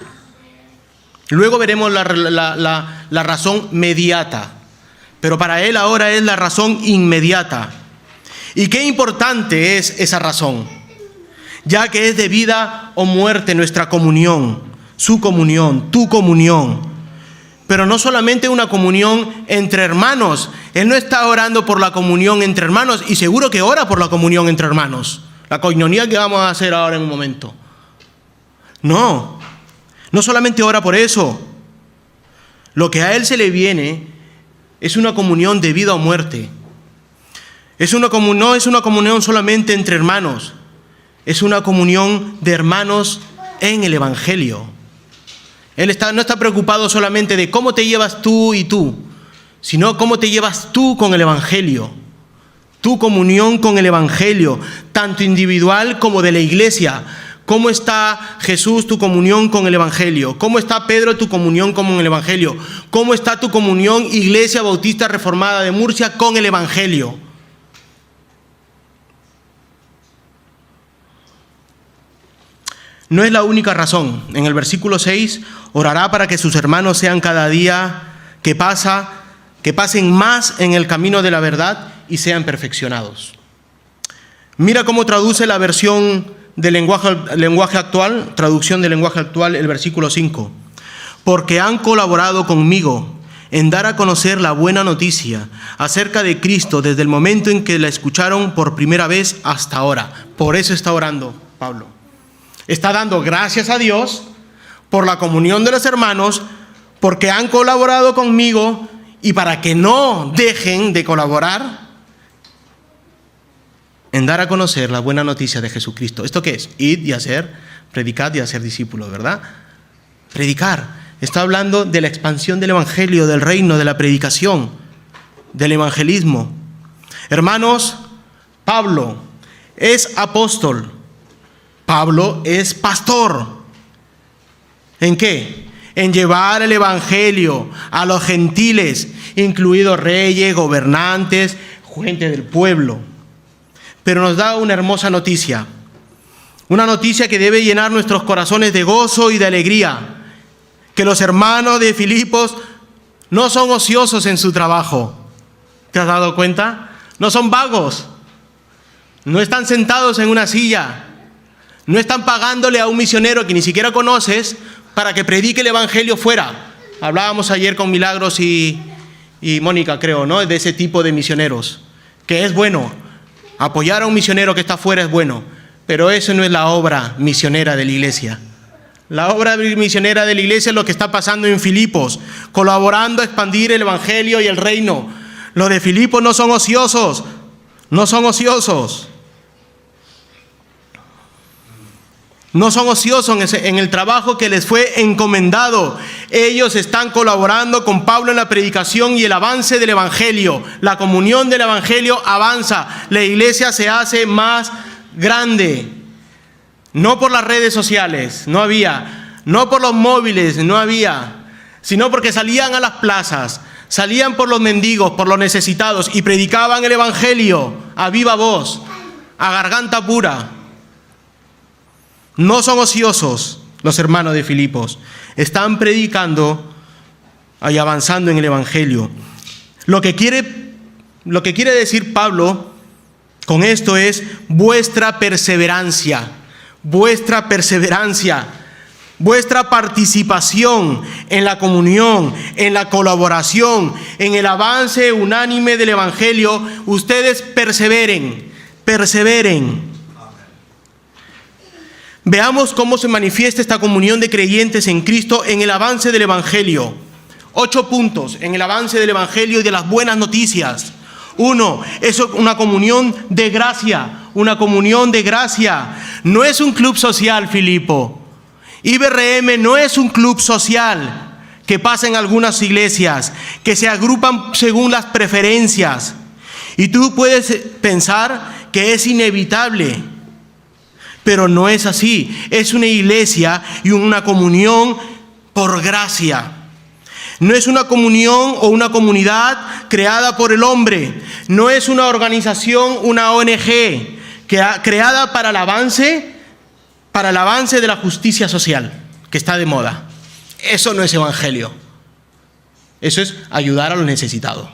Luego veremos la razón mediata. Pero para él ahora es la razón inmediata. Y qué importante es esa razón, ya que es de vida o muerte nuestra comunión, su comunión, tu comunión. Pero no solamente una comunión entre hermanos. Él no está orando por la comunión entre hermanos, y seguro que ora por la comunión entre hermanos. La coinonía que vamos a hacer ahora en un momento. No solamente ora por eso. Lo que a él se le viene es una comunión de vida o muerte. No es una comunión solamente entre hermanos. Es una comunión de hermanos en el Evangelio. Él no está preocupado solamente de cómo te llevas tú y tú, sino cómo te llevas tú con el Evangelio. Tu comunión con el Evangelio, tanto individual como de la iglesia. ¿Cómo está Jesús, tu comunión con el Evangelio? ¿Cómo está Pedro, tu comunión con el Evangelio? ¿Cómo está tu comunión, Iglesia Bautista Reformada de Murcia, con el Evangelio? No es la única razón. En el versículo 6, orará para que sus hermanos sean cada día que pasen más en el camino de la verdad y sean perfeccionados. Mira cómo traduce la versión del lenguaje actual, traducción del lenguaje actual, el versículo 5. Porque han colaborado conmigo en dar a conocer la buena noticia acerca de Cristo desde el momento en que la escucharon por primera vez hasta ahora. Por eso está orando Pablo. Está dando gracias a Dios por la comunión de los hermanos, porque han colaborado conmigo, y para que no dejen de colaborar en dar a conocer la buena noticia de Jesucristo. ¿Esto qué es? Id y hacer, predicad y hacer discípulos, ¿verdad? Predicar. Está hablando de la expansión del Evangelio, del reino, de la predicación, del evangelismo. Hermanos, Pablo es apóstol. Pablo es pastor. ¿En qué? En llevar el Evangelio a los gentiles, incluidos reyes, gobernantes, gente del pueblo. Pero nos da una hermosa noticia. Una noticia que debe llenar nuestros corazones de gozo y de alegría. Que los hermanos de Filipos no son ociosos en su trabajo. ¿Te has dado cuenta? No son vagos. No están sentados en una silla. No están pagándole a un misionero que ni siquiera conoces para que predique el Evangelio fuera. Hablábamos ayer con Milagros y Mónica, creo, ¿no? De ese tipo de misioneros. Que es bueno. Apoyar a un misionero que está fuera es bueno. Pero eso no es la obra misionera de la iglesia. La obra misionera de la iglesia es lo que está pasando en Filipos, colaborando a expandir el Evangelio y el reino. Los de Filipos no son ociosos. No son ociosos. No son ociosos en el trabajo que les fue encomendado. Ellos están colaborando con Pablo en la predicación y el avance del Evangelio. La comunión del Evangelio avanza. La iglesia se hace más grande. No por las redes sociales, no había. No por los móviles, no había. sino porque salían a las plazas, salían por los mendigos, por los necesitados y predicaban el Evangelio a viva voz, a garganta pura. No son ociosos los hermanos de Filipos, están predicando y avanzando en el Evangelio. Lo que quiere decir Pablo con esto es vuestra perseverancia, vuestra participación en la comunión, en la colaboración, en el avance unánime del Evangelio. Ustedes perseveren. Veamos cómo se manifiesta esta comunión de creyentes en Cristo en el avance del Evangelio. 8 puntos en el avance del Evangelio y de las buenas noticias. 1, es una comunión de gracia, No es un club social, Filipo. IBRM no es un club social que pasa en algunas iglesias, que se agrupan según las preferencias. Y tú puedes pensar que es inevitable, pero no es así. Es una iglesia y una comunión por gracia. No es una comunión o una comunidad creada por el hombre. No es una organización, una ONG, creada para el avance de la justicia social, que está de moda. Eso no es evangelio. Eso es ayudar a los necesitados.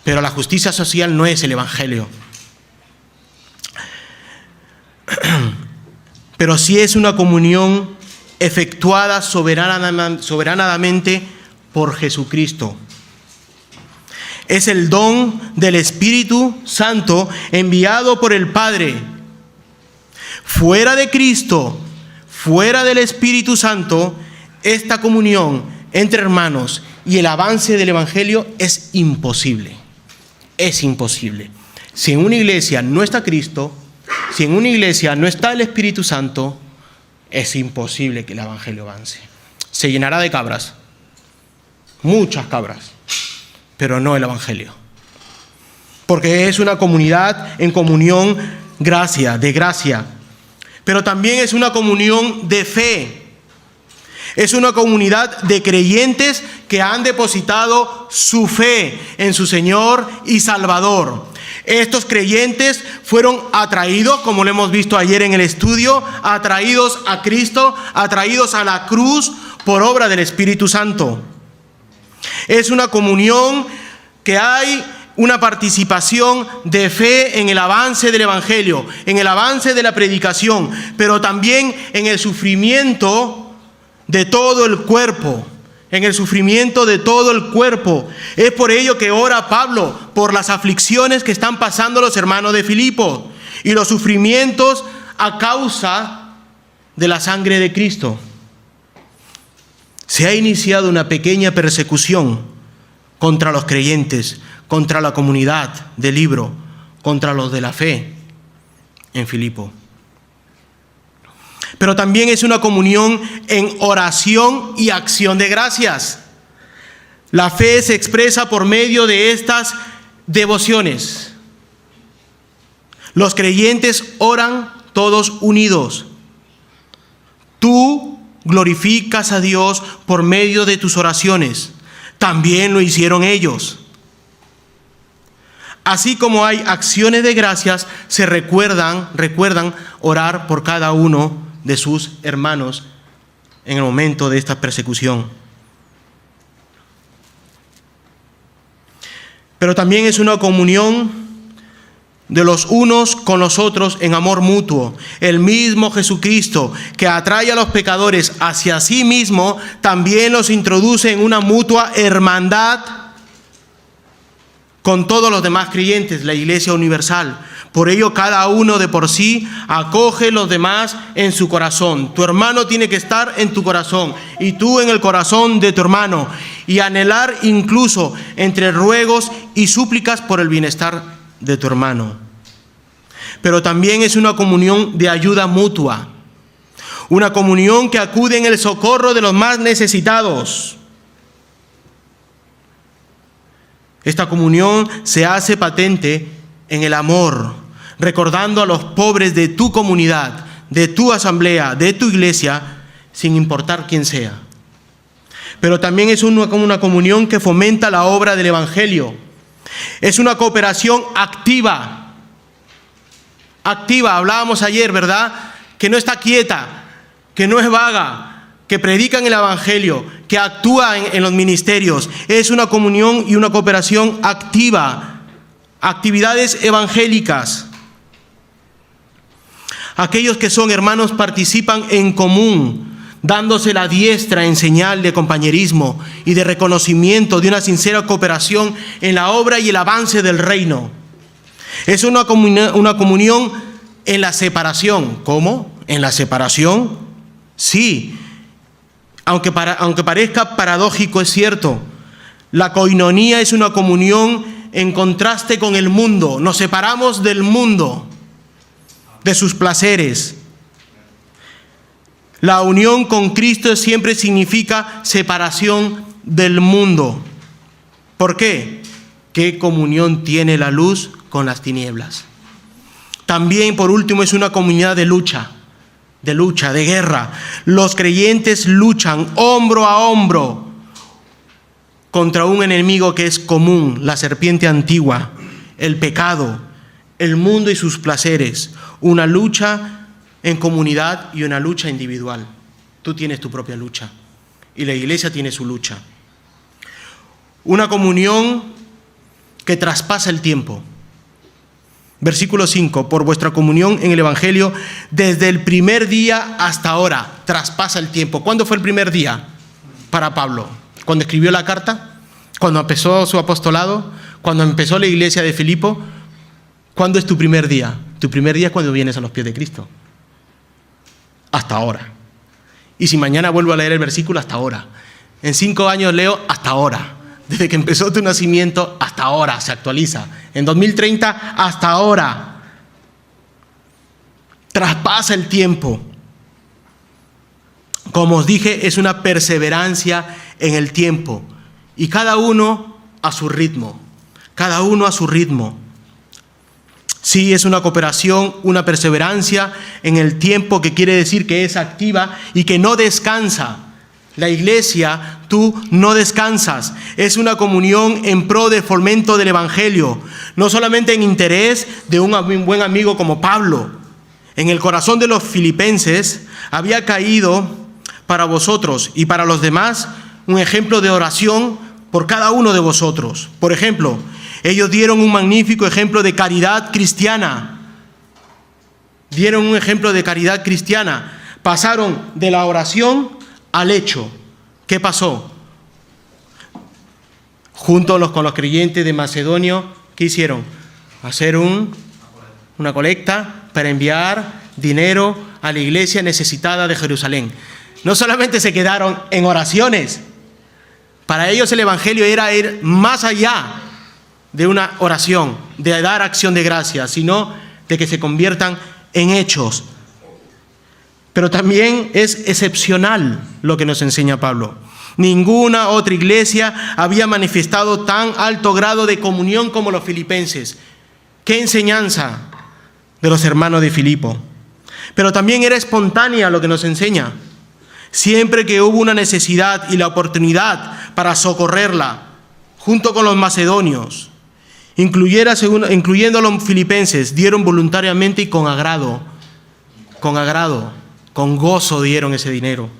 Pero la justicia social no es el evangelio. Pero sí es una comunión efectuada soberanamente por Jesucristo. Es el don del Espíritu Santo enviado por el Padre. Fuera de Cristo, fuera del Espíritu Santo, esta comunión entre hermanos y el avance del Evangelio es imposible. Es imposible. Si en una iglesia no está Cristo, si en una iglesia no está el Espíritu Santo, es imposible que el Evangelio avance. Se llenará de cabras, muchas cabras, pero no el Evangelio. Porque es una comunidad en comunión de gracia. Pero también es una comunión de fe. Es una comunidad de creyentes que han depositado su fe en su Señor y Salvador. Estos creyentes fueron atraídos, como lo hemos visto ayer en el estudio, atraídos a Cristo, atraídos a la cruz por obra del Espíritu Santo. Es una comunión que hay una participación de fe en el avance del Evangelio, en el avance de la predicación, pero también en el sufrimiento de todo el cuerpo. Es por ello que ora Pablo por las aflicciones que están pasando los hermanos de Filipo y los sufrimientos a causa de la sangre de Cristo. Se ha iniciado una pequeña persecución contra los creyentes, contra la comunidad del libro, contra los de la fe en Filipo. Pero también es una comunión en oración y acción de gracias. La fe se expresa por medio de estas devociones. Los creyentes oran todos unidos. Tú glorificas a Dios por medio de tus oraciones. También lo hicieron ellos. Así como hay acciones de gracias, se recuerdan orar por cada uno de sus hermanos en el momento de esta persecución. Pero también es una comunión de los unos con los otros en amor mutuo. El mismo Jesucristo, que atrae a los pecadores hacia sí mismo, también los introduce en una mutua hermandad con todos los demás creyentes, la Iglesia universal. Por ello, cada uno de por sí acoge a los demás en su corazón. Tu hermano tiene que estar en tu corazón y tú en el corazón de tu hermano, y anhelar incluso entre ruegos y súplicas por el bienestar de tu hermano. Pero también es una comunión de ayuda mutua, una comunión que acude en el socorro de los más necesitados. Esta comunión se hace patente en el amor, recordando a los pobres de tu comunidad, de tu asamblea, de tu iglesia, sin importar quién sea. pero también es una comunión que fomenta la obra del Evangelio. Es una cooperación activa. Activa, hablábamos ayer, ¿verdad? Que no está quieta, que no es vaga, que predica en el Evangelio, que actúa en los ministerios. Es una comunión y una cooperación activa. Actividades evangélicas. Aquellos que son hermanos participan en común, dándose la diestra en señal de compañerismo y de reconocimiento de una sincera cooperación en la obra y el avance del reino. Es una comunión en la separación. ¿Cómo? ¿En la separación? Sí. Aunque parezca paradójico, es cierto. La koinonía es una comunión en contraste con el mundo. Nos separamos del mundo, de sus placeres. La unión con Cristo siempre significa separación del mundo. ¿Por qué? ¿Qué comunión tiene la luz con las tinieblas? También, por último, es una comunidad de lucha, de guerra. Los creyentes luchan hombro a hombro contra un enemigo que es común, la serpiente antigua, el pecado, el mundo y sus placeres. Una lucha en comunidad y una lucha individual. Tú tienes tu propia lucha y la iglesia tiene su lucha. Una comunión que traspasa el tiempo. Versículo 5, por vuestra comunión en el Evangelio desde el primer día hasta ahora. Traspasa el tiempo. ¿Cuándo fue el primer día para Pablo? ¿Cuando escribió la carta? ¿Cuando empezó su apostolado? ¿Cuando empezó la iglesia de Filipo? ¿Cuándo es tu primer día? Tu primer día es cuando vienes a los pies de Cristo. Hasta ahora. Y si mañana vuelvo a leer el versículo, hasta ahora. En 5 años leo hasta ahora. Desde que empezó tu nacimiento hasta ahora se actualiza. En 2030 hasta ahora. Traspasa el tiempo. Como os dije, es una perseverancia en el tiempo. Y cada uno a su ritmo. Cada uno a su ritmo. Sí, es una cooperación, una perseverancia en el tiempo, que quiere decir que es activa y que no descansa. La iglesia, tú no descansas. Es una comunión en pro de fomento del Evangelio, no solamente en interés de un buen amigo como Pablo. En el corazón de los filipenses había caído para vosotros y para los demás un ejemplo de oración por cada uno de vosotros. Por ejemplo, ellos dieron un magnífico ejemplo de caridad cristiana. Dieron un ejemplo de caridad cristiana. Pasaron de la oración al hecho. ¿Qué pasó? Junto con los creyentes de Macedonia, ¿qué hicieron? Hacer una colecta para enviar dinero a la iglesia necesitada de Jerusalén. No solamente se quedaron en oraciones. Para ellos el Evangelio era ir más allá de una oración, de dar acción de gracias, sino de que se conviertan en hechos. Pero también es excepcional lo que nos enseña Pablo. Ninguna otra iglesia había manifestado tan alto grado de comunión como los filipenses. ¡Qué enseñanza de los hermanos de Filipo! Pero también era espontánea lo que nos enseña. Siempre que hubo una necesidad y la oportunidad para socorrerla, junto con los macedonios, incluyendo a los filipenses, dieron voluntariamente y con agrado, con gozo dieron ese dinero.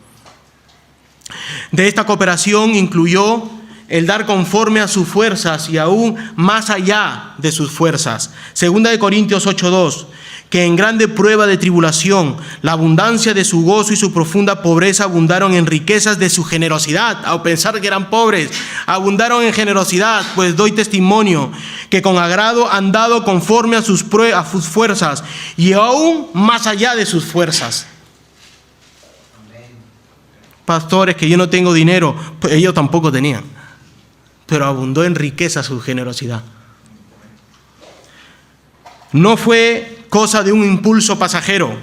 De esta cooperación incluyó el dar conforme a sus fuerzas y aún más allá de sus fuerzas. 2 Corintios 8:2, que en grande prueba de tribulación, la abundancia de su gozo y su profunda pobreza abundaron en riquezas de su generosidad. Al pensar que eran pobres, abundaron en generosidad, pues doy testimonio que con agrado han dado conforme a sus fuerzas y aún más allá de sus fuerzas. Pastores, que yo no tengo dinero, pues ellos tampoco tenían, pero abundó en riqueza su generosidad. No fue cosa de un impulso pasajero,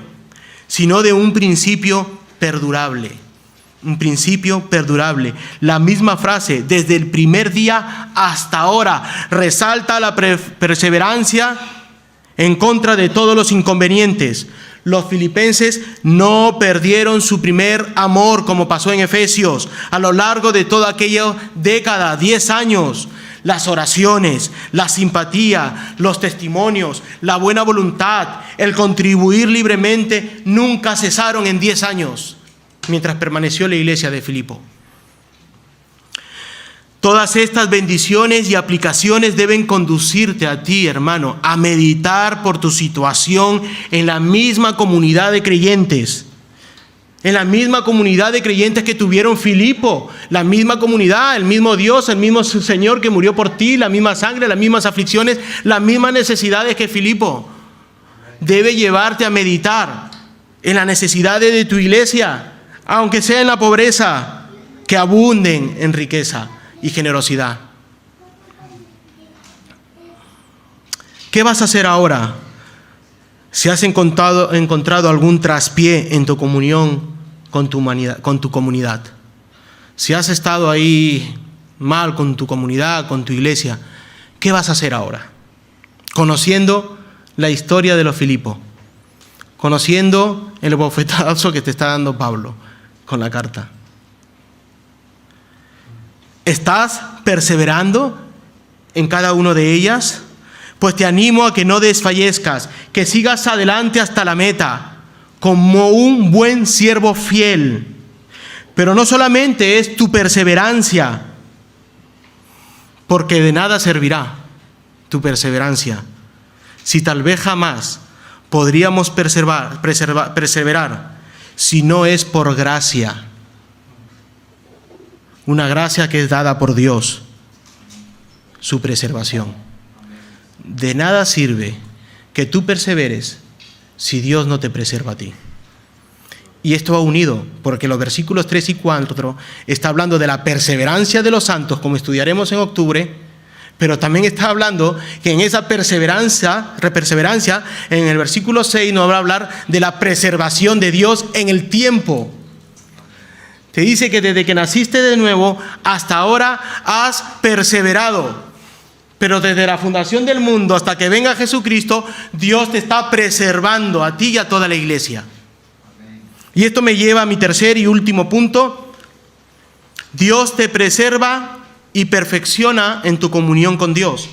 sino de un principio perdurable. Un principio perdurable. La misma frase, desde el primer día hasta ahora, resalta la perseverancia en contra de todos los inconvenientes. Los filipenses no perdieron su primer amor, como pasó en Efesios, a lo largo de toda aquella década, 10 años. Las oraciones, la simpatía, los testimonios, la buena voluntad, el contribuir libremente, nunca cesaron en 10 años, mientras permaneció la iglesia de Filipo. Todas estas bendiciones y aplicaciones deben conducirte a ti, hermano, a meditar por tu situación en la misma comunidad de creyentes. En la misma comunidad de creyentes que tuvieron Filipo, la misma comunidad, el mismo Dios, el mismo Señor que murió por ti, la misma sangre, las mismas aflicciones, las mismas necesidades que Filipo. Debe llevarte a meditar en las necesidades de tu iglesia, aunque sea en la pobreza, que abunden en riqueza y generosidad. ¿Qué vas a hacer ahora? Si has encontrado algún traspié en tu comunión con tu comunidad, si has estado ahí mal con tu comunidad, con tu iglesia, ¿qué vas a hacer ahora? Conociendo la historia de los Filipos, conociendo el bofetazo que te está dando Pablo con la carta. ¿Estás perseverando en cada una de ellas? Pues te animo a que no desfallezcas, que sigas adelante hasta la meta, como un buen siervo fiel. Pero no solamente es tu perseverancia, porque de nada servirá tu perseverancia, si tal vez jamás podríamos perseverar, si no es por gracia. Una gracia que es dada por Dios, su preservación. De nada sirve que tú perseveres si Dios no te preserva a ti. Y esto va unido, porque los versículos 3 y 4 está hablando de la perseverancia de los santos, como estudiaremos en octubre, pero también está hablando que en esa perseverancia, en el versículo 6 nos va a hablar de la preservación de Dios en el tiempo. Te dice que desde que naciste de nuevo hasta ahora has perseverado. Pero desde la fundación del mundo hasta que venga Jesucristo, Dios te está preservando a ti y a toda la iglesia. Y esto me lleva a mi tercer y último punto. Dios te preserva y perfecciona en tu comunión con Dios.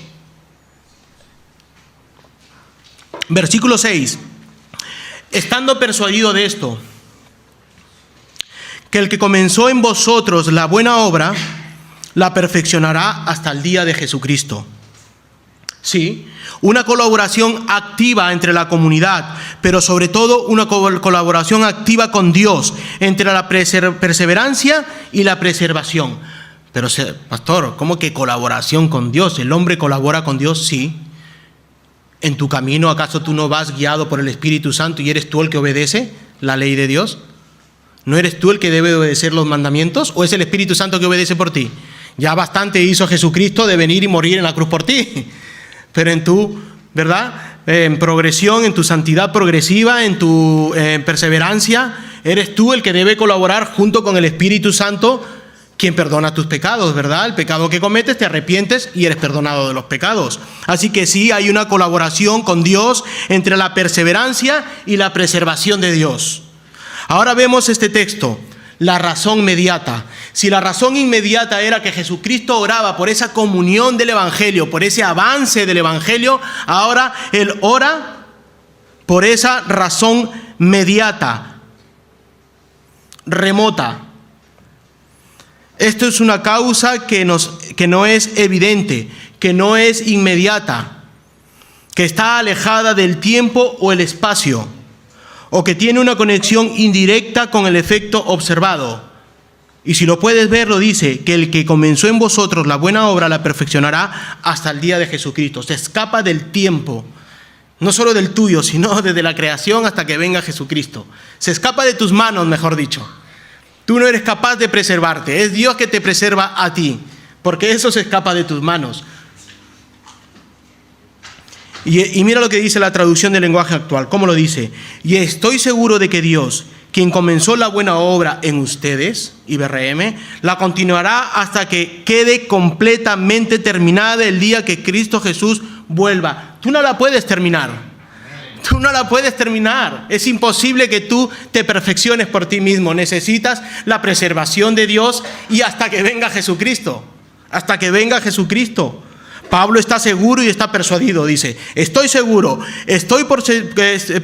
Versículo 6. Estando persuadido de esto, que el que comenzó en vosotros la buena obra, la perfeccionará hasta el día de Jesucristo. Sí, una colaboración activa entre la comunidad, pero sobre todo una colaboración activa con Dios, entre la perseverancia y la preservación. Pero, pastor, ¿cómo que colaboración con Dios? ¿El hombre colabora con Dios? Sí. ¿En tu camino acaso tú no vas guiado por el Espíritu Santo y eres tú el que obedece la ley de Dios? ¿No eres tú el que debe obedecer los mandamientos o es el Espíritu Santo que obedece por ti? Ya bastante hizo Jesucristo de venir y morir en la cruz por ti. Pero en tu, ¿verdad? En progresión, en tu santidad progresiva, en tu perseverancia, eres tú el que debe colaborar junto con el Espíritu Santo, quien perdona tus pecados, ¿verdad? El pecado que cometes, te arrepientes y eres perdonado de los pecados. Así que sí, hay una colaboración con Dios entre la perseverancia y la preservación de Dios. Ahora vemos este texto, la razón mediata. Si la razón inmediata era que Jesucristo oraba por esa comunión del Evangelio, por ese avance del Evangelio, ahora Él ora por esa razón mediata, remota. Esto es una causa que no es evidente, que no es inmediata, que está alejada del tiempo o el espacio, o que tiene una conexión indirecta con el efecto observado. Y si lo puedes ver, lo dice, que el que comenzó en vosotros la buena obra la perfeccionará hasta el día de Jesucristo. Se escapa del tiempo, no solo del tuyo, sino desde la creación hasta que venga Jesucristo. Se escapa de tus manos, mejor dicho. Tú no eres capaz de preservarte, es Dios que te preserva a ti, porque eso se escapa de tus manos. Y mira lo que dice la traducción del lenguaje actual, ¿cómo lo dice? Y estoy seguro de que Dios, quien comenzó la buena obra en ustedes, IBRM, la continuará hasta que quede completamente terminada el día que Cristo Jesús vuelva. Tú no la puedes terminar. Tú no la puedes terminar. Es imposible que tú te perfecciones por ti mismo. Necesitas la preservación de Dios y hasta que venga Jesucristo. Hasta que venga Jesucristo. Pablo está seguro y está persuadido. Dice, estoy seguro, estoy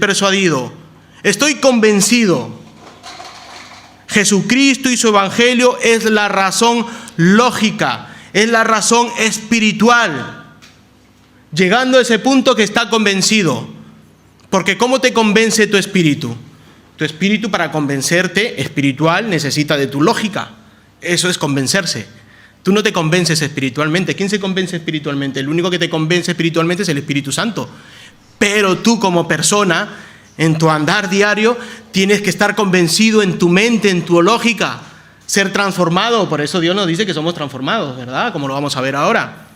persuadido, estoy convencido. Jesucristo y su evangelio es la razón lógica, es la razón espiritual. Llegando a ese punto que está convencido. Porque ¿cómo te convence tu espíritu? Tu espíritu, para convencerte espiritual, necesita de tu lógica. Eso es convencerse. Tú no te convences espiritualmente. ¿Quién se convence espiritualmente? El único que te convence espiritualmente es el Espíritu Santo. Pero tú como persona, en tu andar diario, tienes que estar convencido en tu mente, en tu lógica, ser transformado. Por eso Dios nos dice que somos transformados, ¿verdad? Como lo vamos a ver ahora.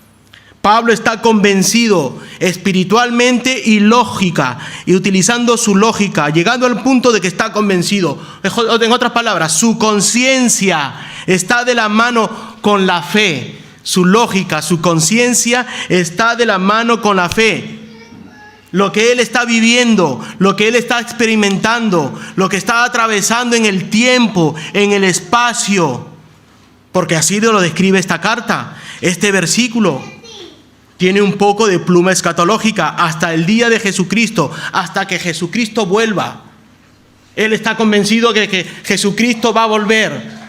Pablo está convencido espiritualmente y lógica, y utilizando su lógica, llegando al punto de que está convencido. En otras palabras, su conciencia está de la mano con la fe. Su lógica, su conciencia está de la mano con la fe. Lo que él está viviendo, lo que él está experimentando, lo que está atravesando en el tiempo, en el espacio, porque así lo describe esta carta, este versículo. Tiene un poco de pluma escatológica hasta el día de Jesucristo, hasta que Jesucristo vuelva. Él está convencido de que Jesucristo va a volver.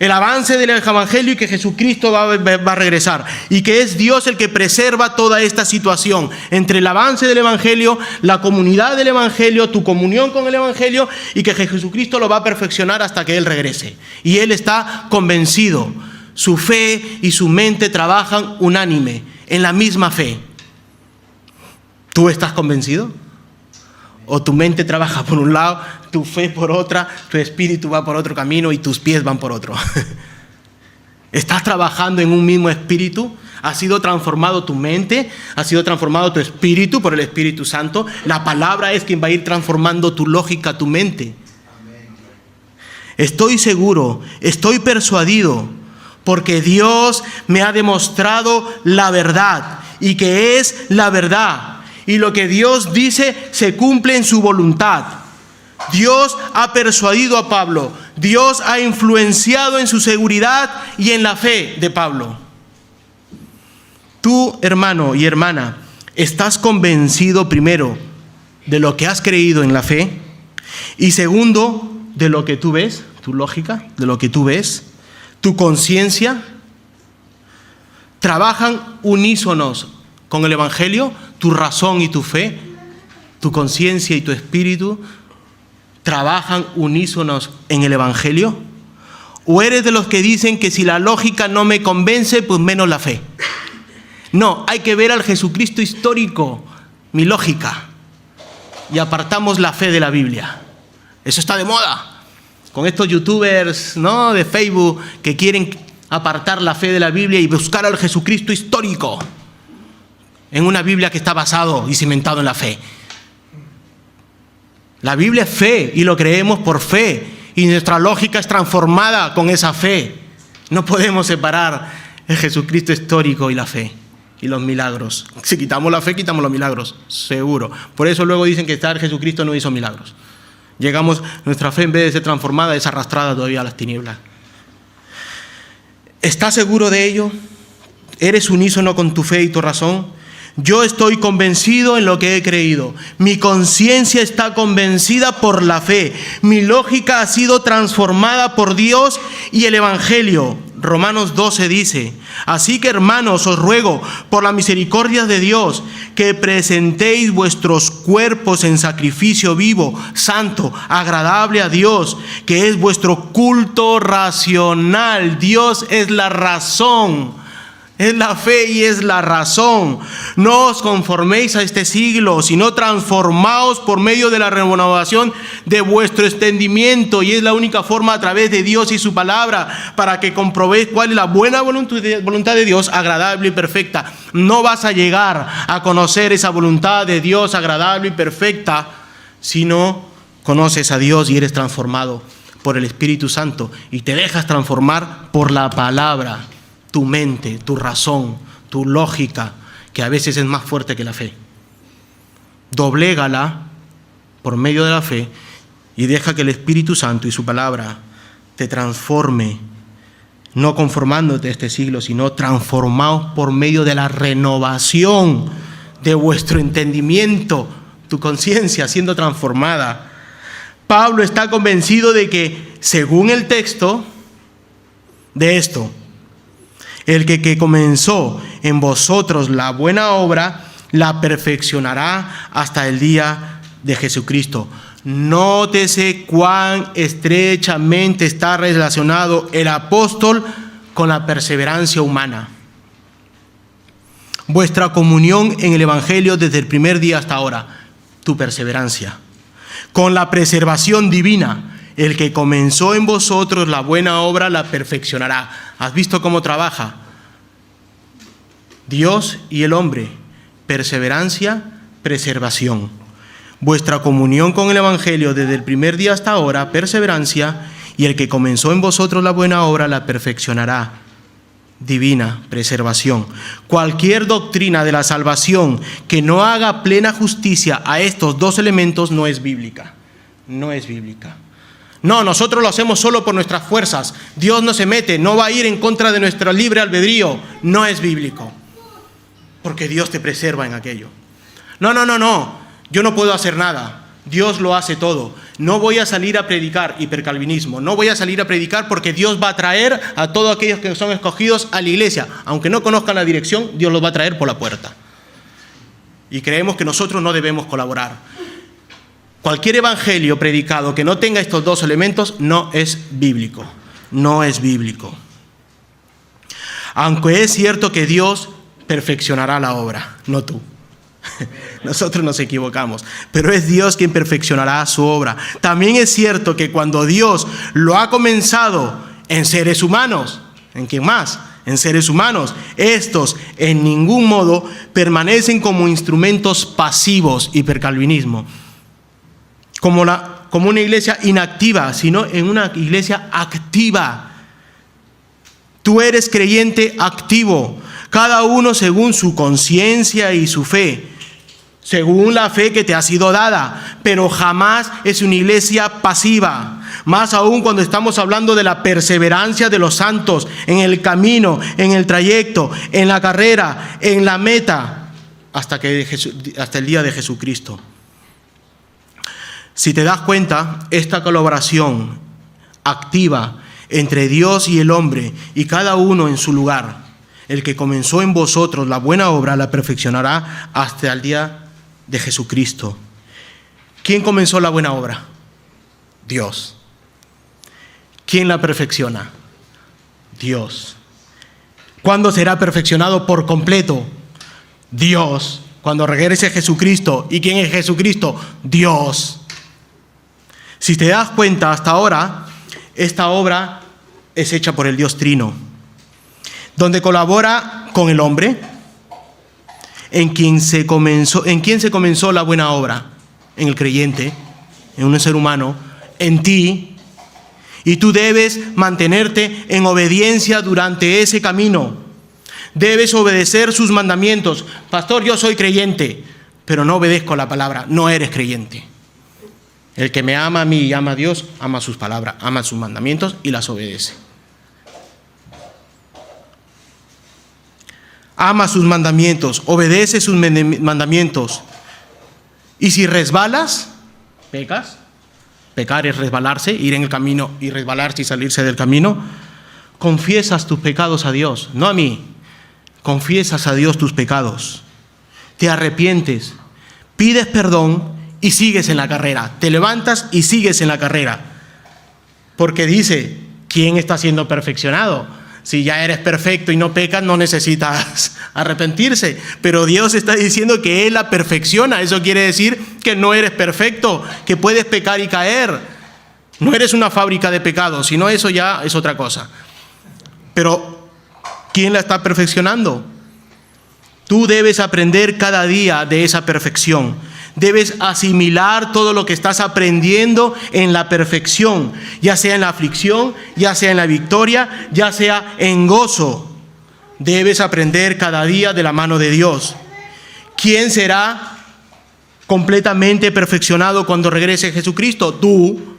El avance del evangelio y que Jesucristo va a regresar. Y que es Dios el que preserva toda esta situación. Entre el avance del evangelio, la comunidad del evangelio, tu comunión con el evangelio, y que Jesucristo lo va a perfeccionar hasta que Él regrese. Y Él está convencido. Su fe y su mente trabajan unánime, en la misma fe. ¿Tú estás convencido? ¿O tu mente trabaja por un lado, tu fe por otra, tu espíritu va por otro camino y tus pies van por otro? ¿Estás trabajando en un mismo espíritu? ¿Ha sido transformado tu mente? ¿Ha sido transformado tu espíritu por el Espíritu Santo? La palabra es quien va a ir transformando tu lógica, tu mente. Estoy seguro, estoy persuadido, porque Dios me ha demostrado la verdad, y que es la verdad. Y lo que Dios dice se cumple en su voluntad. Dios ha persuadido a Pablo. Dios ha influenciado en su seguridad y en la fe de Pablo. Tú, hermano y hermana, ¿estás convencido primero de lo que has creído en la fe? Y segundo, de lo que tú ves, tu lógica, de lo que tú ves. Tu conciencia, trabajan unísonos con el evangelio. Tu razón y tu fe, tu conciencia y tu espíritu trabajan unísonos en el evangelio. ¿O eres de los que dicen que si la lógica no me convence, pues menos la fe? No, hay que ver al Jesucristo histórico, mi lógica, y apartamos la fe de la Biblia. Eso está de moda. Con estos youtubers, ¿no?, de Facebook, que quieren apartar la fe de la Biblia y buscar al Jesucristo histórico en una Biblia que está basado y cimentado en la fe. La Biblia es fe y lo creemos por fe, y nuestra lógica es transformada con esa fe. No podemos separar el Jesucristo histórico y la fe y los milagros. Si quitamos la fe, quitamos los milagros, seguro. Por eso luego dicen que el Jesucristo no hizo milagros. Nuestra fe, en vez de ser transformada, es arrastrada todavía a las tinieblas. ¿Estás seguro de ello? ¿Eres unísono con tu fe y tu razón? Yo estoy convencido en lo que he creído. Mi conciencia está convencida por la fe. Mi lógica ha sido transformada por Dios y el evangelio. Romanos 12 dice: así que, hermanos, os ruego por la misericordia de Dios que presentéis vuestros cuerpos en sacrificio vivo, santo, agradable a Dios, que es vuestro culto racional. Dios es la razón. Es la fe y es la razón. No os conforméis a este siglo, sino transformaos por medio de la renovación de vuestro entendimiento. Y es la única forma, a través de Dios y su palabra, para que comprobéis cuál es la buena voluntad de Dios, agradable y perfecta. No vas a llegar a conocer esa voluntad de Dios agradable y perfecta si no conoces a Dios y eres transformado por el Espíritu Santo y te dejas transformar por la palabra. Tu mente, tu razón, tu lógica, que a veces es más fuerte que la fe. Doblégala por medio de la fe y deja que el Espíritu Santo y su palabra te transforme, no conformándote a este siglo, sino transformados por medio de la renovación de vuestro entendimiento, tu conciencia siendo transformada. Pablo está convencido de que, según el texto, de esto, el que comenzó en vosotros la buena obra, la perfeccionará hasta el día de Jesucristo. Nótese cuán estrechamente está relacionado el apóstol con la perseverancia humana. Vuestra comunión en el Evangelio desde el primer día hasta ahora, tu perseverancia. Con la preservación divina, el que comenzó en vosotros la buena obra la perfeccionará. ¿Has visto cómo trabaja Dios y el hombre? Perseverancia, preservación. Vuestra comunión con el Evangelio desde el primer día hasta ahora, perseverancia, y el que comenzó en vosotros la buena obra la perfeccionará. Divina preservación. Cualquier doctrina de la salvación que no haga plena justicia a estos dos elementos no es bíblica. No es bíblica. No, nosotros lo hacemos solo por nuestras fuerzas. Dios no se mete, no va a ir en contra de nuestro libre albedrío. No es bíblico. Porque Dios te preserva en aquello. No. Yo no puedo hacer nada. Dios lo hace todo. No voy a salir a predicar hipercalvinismo. No voy a salir a predicar porque Dios va a traer a todos aquellos que son escogidos a la iglesia. Aunque no conozcan la dirección, Dios los va a traer por la puerta. Y creemos que nosotros no debemos colaborar. Cualquier evangelio predicado que no tenga estos dos elementos no es bíblico. No es bíblico. Aunque es cierto que Dios perfeccionará la obra, no tú. Nosotros nos equivocamos, pero es Dios quien perfeccionará su obra. También es cierto que cuando Dios lo ha comenzado en seres humanos, ¿en quién más? En seres humanos, estos en ningún modo permanecen como instrumentos pasivos, hipercalvinismo, como una iglesia inactiva, sino en una iglesia activa. Tú eres creyente activo, cada uno según su conciencia y su fe, según la fe que te ha sido dada, pero jamás es una iglesia pasiva. Más aún cuando estamos hablando de la perseverancia de los santos en el camino, en el trayecto, en la carrera, en la meta, hasta el día de Jesucristo. Si te das cuenta, esta colaboración activa entre Dios y el hombre, y cada uno en su lugar, el que comenzó en vosotros la buena obra la perfeccionará hasta el día de Jesucristo. ¿Quién comenzó la buena obra? Dios. ¿Quién la perfecciona? Dios. ¿Cuándo será perfeccionado por completo? Dios. Cuando regrese Jesucristo. ¿Y quién es Jesucristo? Dios. Si te das cuenta, hasta ahora, esta obra es hecha por el Dios Trino, donde colabora con el hombre. ¿En quién se comenzó la buena obra? En el creyente, en un ser humano, en ti. Y tú debes mantenerte en obediencia durante ese camino. Debes obedecer sus mandamientos. Pastor, yo soy creyente, pero no obedezco la palabra. No eres creyente. El que me ama a mí y ama a Dios, ama sus palabras, ama sus mandamientos y las obedece. Ama sus mandamientos, obedece sus mandamientos. Y si resbalas, pecas. Pecar es resbalarse, ir en el camino y resbalarse y salirse del camino. Confiesas tus pecados a Dios, no a mí. Confiesas a Dios tus pecados. Te arrepientes, pides perdón y sigues en la carrera. Te levantas y sigues en la carrera. Porque dice, ¿quién está siendo perfeccionado? Si ya eres perfecto y no pecas, no necesitas arrepentirse. Pero Dios está diciendo que Él la perfecciona. Eso quiere decir que no eres perfecto, que puedes pecar y caer. No eres una fábrica de pecados, sino eso ya es otra cosa. Pero, ¿quién la está perfeccionando? Tú debes aprender cada día de esa perfección. Debes asimilar todo lo que estás aprendiendo en la perfección, ya sea en la aflicción, ya sea en la victoria, ya sea en gozo. Debes aprender cada día de la mano de Dios. ¿Quién será completamente perfeccionado cuando regrese Jesucristo? Tú.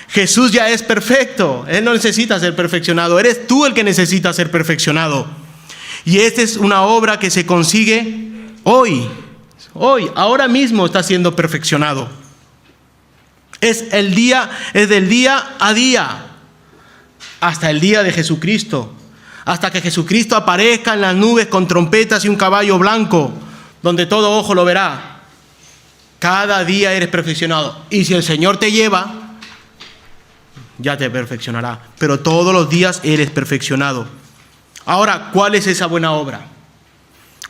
Jesús ya es perfecto. Él no necesita ser perfeccionado. Eres tú el que necesita ser perfeccionado. Y esta es una obra que se consigue hoy, ahora mismo está siendo perfeccionado. Es del día a día, hasta el día de Jesucristo, hasta que Jesucristo aparezca en las nubes con trompetas y un caballo blanco, donde todo ojo lo verá. Cada día eres perfeccionado. Y si el Señor te lleva, ya te perfeccionará. Pero todos los días eres perfeccionado. Ahora, ¿cuál es esa buena obra?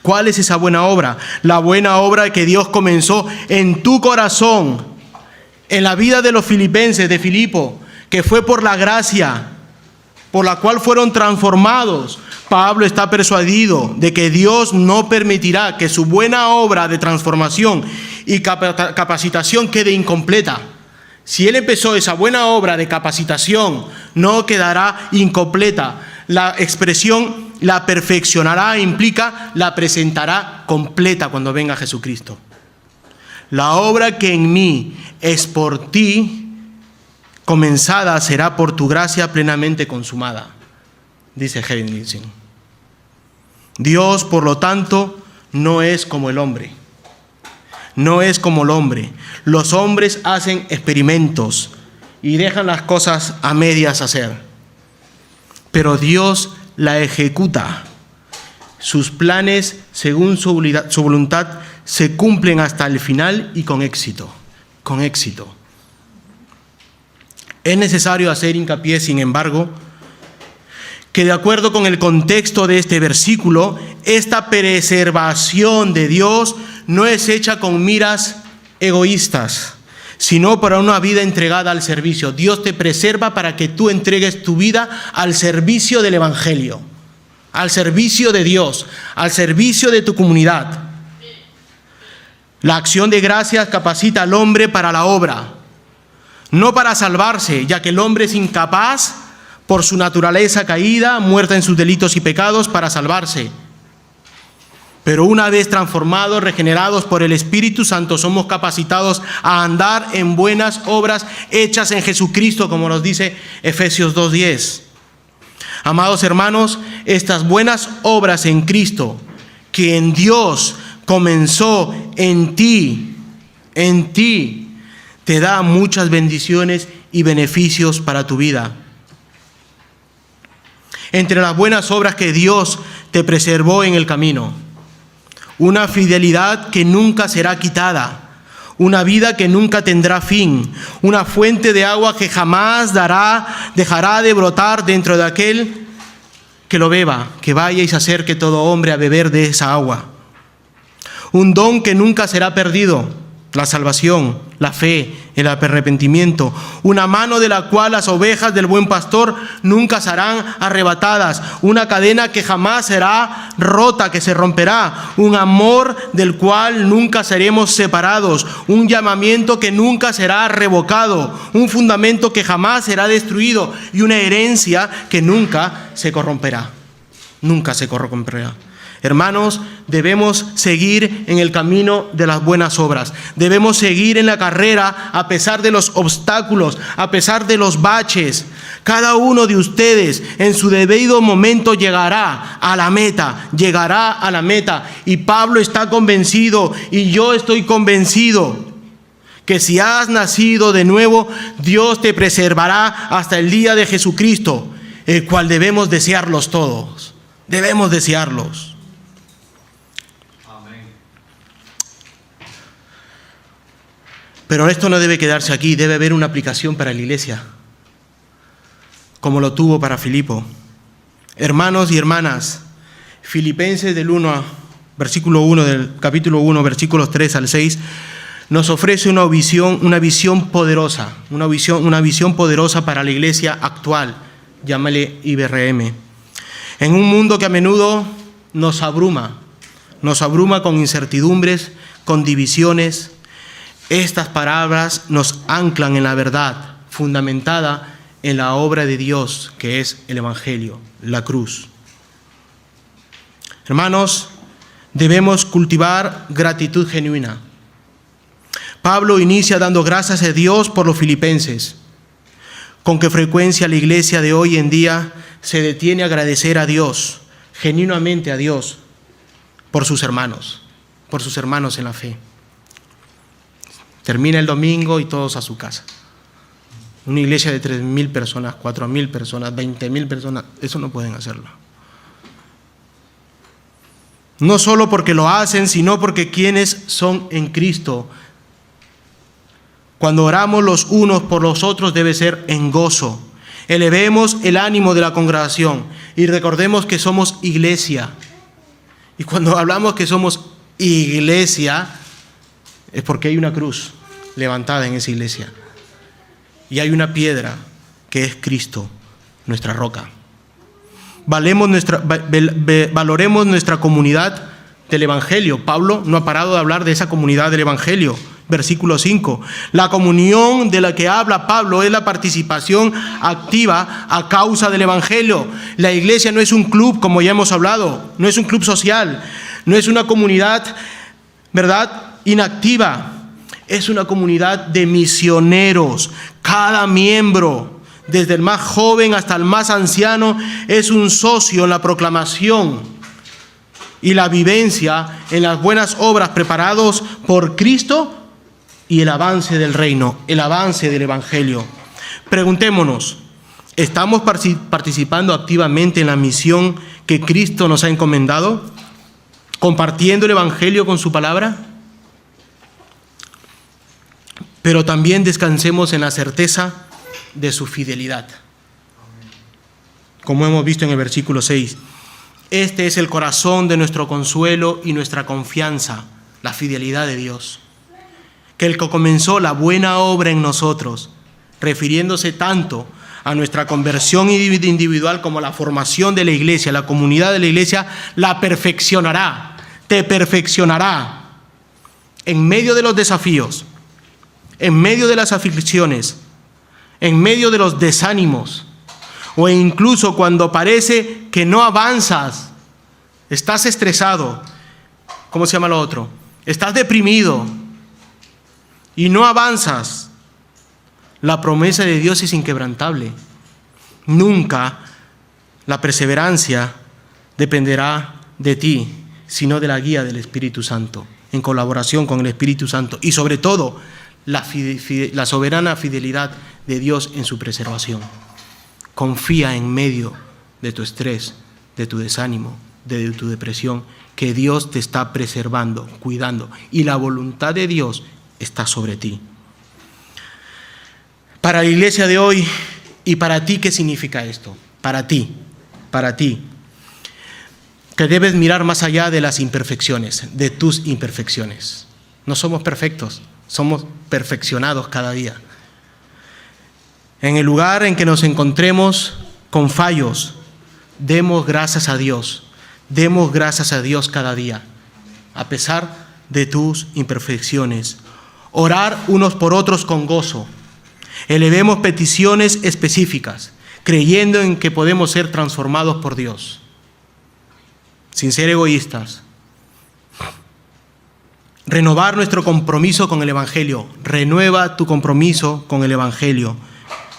¿Cuál es esa buena obra? La buena obra que Dios comenzó en tu corazón, en la vida de los filipenses, de Filipo, que fue por la gracia, por la cual fueron transformados. Pablo está persuadido de que Dios no permitirá que su buena obra de transformación y capacitación quede incompleta. Si él empezó esa buena obra de capacitación, no quedará incompleta. La expresión la perfeccionará implica la presentará completa cuando venga Jesucristo. La obra que en mí es por ti comenzada será por tu gracia plenamente consumada, dice Helen Nielsen. Dios, por lo tanto, no es como el hombre. No es como el hombre. Los hombres hacen experimentos y dejan las cosas a medias hacer. Pero Dios la ejecuta. Sus planes, según su voluntad, se cumplen hasta el final y con éxito. Con éxito. Es necesario hacer hincapié, sin embargo, que de acuerdo con el contexto de este versículo, esta preservación de Dios no es hecha con miras egoístas, sino para una vida entregada al servicio. Dios te preserva para que tú entregues tu vida al servicio del Evangelio, al servicio de Dios, al servicio de tu comunidad. La acción de gracias capacita al hombre para la obra, no para salvarse, ya que el hombre es incapaz por su naturaleza caída, muerta en sus delitos y pecados, para salvarse. Pero una vez transformados, regenerados por el Espíritu Santo, somos capacitados a andar en buenas obras hechas en Jesucristo, como nos dice Efesios 2:10. Amados hermanos, estas buenas obras en Cristo, que en Dios comenzó en ti, te da muchas bendiciones y beneficios para tu vida. Entre las buenas obras que Dios te preservó en el camino, una fidelidad que nunca será quitada, una vida que nunca tendrá fin, una fuente de agua que jamás dejará de brotar dentro de aquel que lo beba, que vaya y se acerque todo hombre a beber de esa agua. Un don que nunca será perdido, la salvación, la fe, el arrepentimiento, una mano de la cual las ovejas del buen pastor nunca serán arrebatadas, una cadena que jamás será rota, que se romperá, un amor del cual nunca seremos separados, un llamamiento que nunca será revocado, un fundamento que jamás será destruido y una herencia que nunca se corromperá. Nunca se corromperá. Hermanos, debemos seguir en el camino de las buenas obras. Debemos seguir en la carrera a pesar de los obstáculos, a pesar de los baches. Cada uno de ustedes en su debido momento llegará a la meta, Y Pablo está convencido y yo estoy convencido que si has nacido de nuevo, Dios te preservará hasta el día de Jesucristo, el cual debemos desearlos todos. Debemos desearlos. Pero esto no debe quedarse aquí, debe haber una aplicación para la iglesia, como lo tuvo para Filipo. Hermanos y hermanas, Filipenses versículo 1 del capítulo 1, versículos 3 al 6, nos ofrece una visión poderosa, una visión poderosa para la iglesia actual, llámale IBRM. En un mundo que a menudo nos abruma con incertidumbres, con divisiones. Estas palabras nos anclan en la verdad fundamentada en la obra de Dios, que es el Evangelio, la cruz. Hermanos, debemos cultivar gratitud genuina. Pablo inicia dando gracias a Dios por los filipenses. ¿Con qué frecuencia la iglesia de hoy en día se detiene a agradecer a Dios, genuinamente a Dios, por sus hermanos en la fe? Termina el domingo y todos a su casa. Una iglesia de 3.000 personas, 4.000 personas, 20.000 personas, eso no pueden hacerlo. No solo porque lo hacen, sino porque quienes son en Cristo. Cuando oramos los unos por los otros debe ser en gozo. Elevemos el ánimo de la congregación y recordemos que somos iglesia. Y cuando hablamos que somos iglesia, es porque hay una cruz levantada en esa iglesia. Y hay una piedra que es Cristo, nuestra roca. Valoremos nuestra comunidad del Evangelio. Pablo no ha parado de hablar de esa comunidad del Evangelio. Versículo 5. La comunión de la que habla Pablo es la participación activa a causa del Evangelio. La iglesia no es un club, como ya hemos hablado, no es un club social, no es una comunidad, ¿verdad?, inactiva. Es una comunidad de misioneros. Cada miembro, desde el más joven hasta el más anciano, es un socio en la proclamación y la vivencia en las buenas obras preparados por Cristo y el avance del reino, el avance del Evangelio. Preguntémonos, ¿estamos participando activamente en la misión que Cristo nos ha encomendado? ¿Compartiendo el Evangelio con su palabra? Pero también descansemos en la certeza de su fidelidad. Como hemos visto en el versículo 6, este es el corazón de nuestro consuelo y nuestra confianza, la fidelidad de Dios. Que el que comenzó la buena obra en nosotros, refiriéndose tanto a nuestra conversión individual como a la formación de la iglesia, la comunidad de la iglesia, la perfeccionará, te perfeccionará en medio de los desafíos, en medio de las aflicciones, en medio de los desánimos, o incluso cuando parece que no avanzas, estás estresado, ¿cómo se llama lo otro? Estás deprimido y no avanzas. La promesa de Dios es inquebrantable. Nunca la perseverancia dependerá de ti, sino de la guía del Espíritu Santo, en colaboración con el Espíritu Santo, y sobre todo la soberana fidelidad de Dios en su preservación. Confía en medio de tu estrés, de tu desánimo, de tu depresión, que Dios te está preservando, cuidando, y la voluntad de Dios está sobre ti. Para la iglesia de hoy y para ti, ¿qué significa esto? Para ti, que debes mirar más allá de las imperfecciones, de tus imperfecciones. No somos perfectos, somos perfeccionados cada día. En el lugar en que nos encontremos con fallos, demos gracias a Dios cada día, a pesar de tus imperfecciones. Orar unos por otros con gozo. Elevemos peticiones específicas, creyendo en que podemos ser transformados por Dios, sin ser egoístas. Renovar nuestro compromiso con el Evangelio. Renueva tu compromiso con el Evangelio.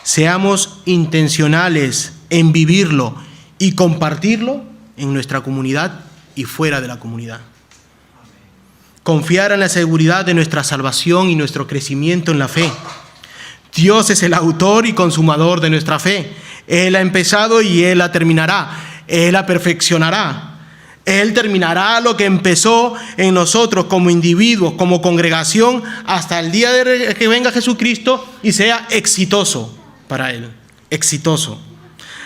Seamos intencionales en vivirlo y compartirlo en nuestra comunidad y fuera de la comunidad. Confiar en la seguridad de nuestra salvación y nuestro crecimiento en la fe. Dios es el autor y consumador de nuestra fe. Él ha empezado y Él la terminará. Él la perfeccionará. Él terminará lo que empezó en nosotros como individuos, como congregación, hasta el día de que venga Jesucristo y sea exitoso para Él. Exitoso.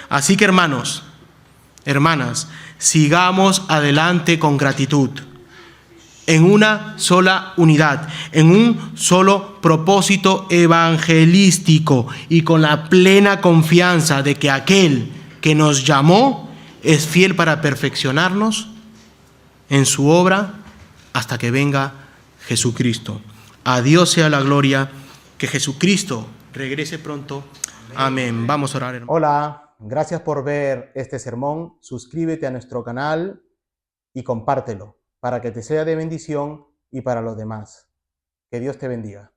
Así que, hermanos, hermanas, sigamos adelante con gratitud, en una sola unidad, en un solo propósito evangelístico y con la plena confianza de que aquel que nos llamó es fiel para perfeccionarnos en su obra hasta que venga Jesucristo. A Dios sea la gloria, que Jesucristo regrese pronto. Amén. Vamos a orar, hermano. Hola, gracias por ver este sermón. Suscríbete a nuestro canal y compártelo. para que te sea de bendición y para los demás. Que Dios te bendiga.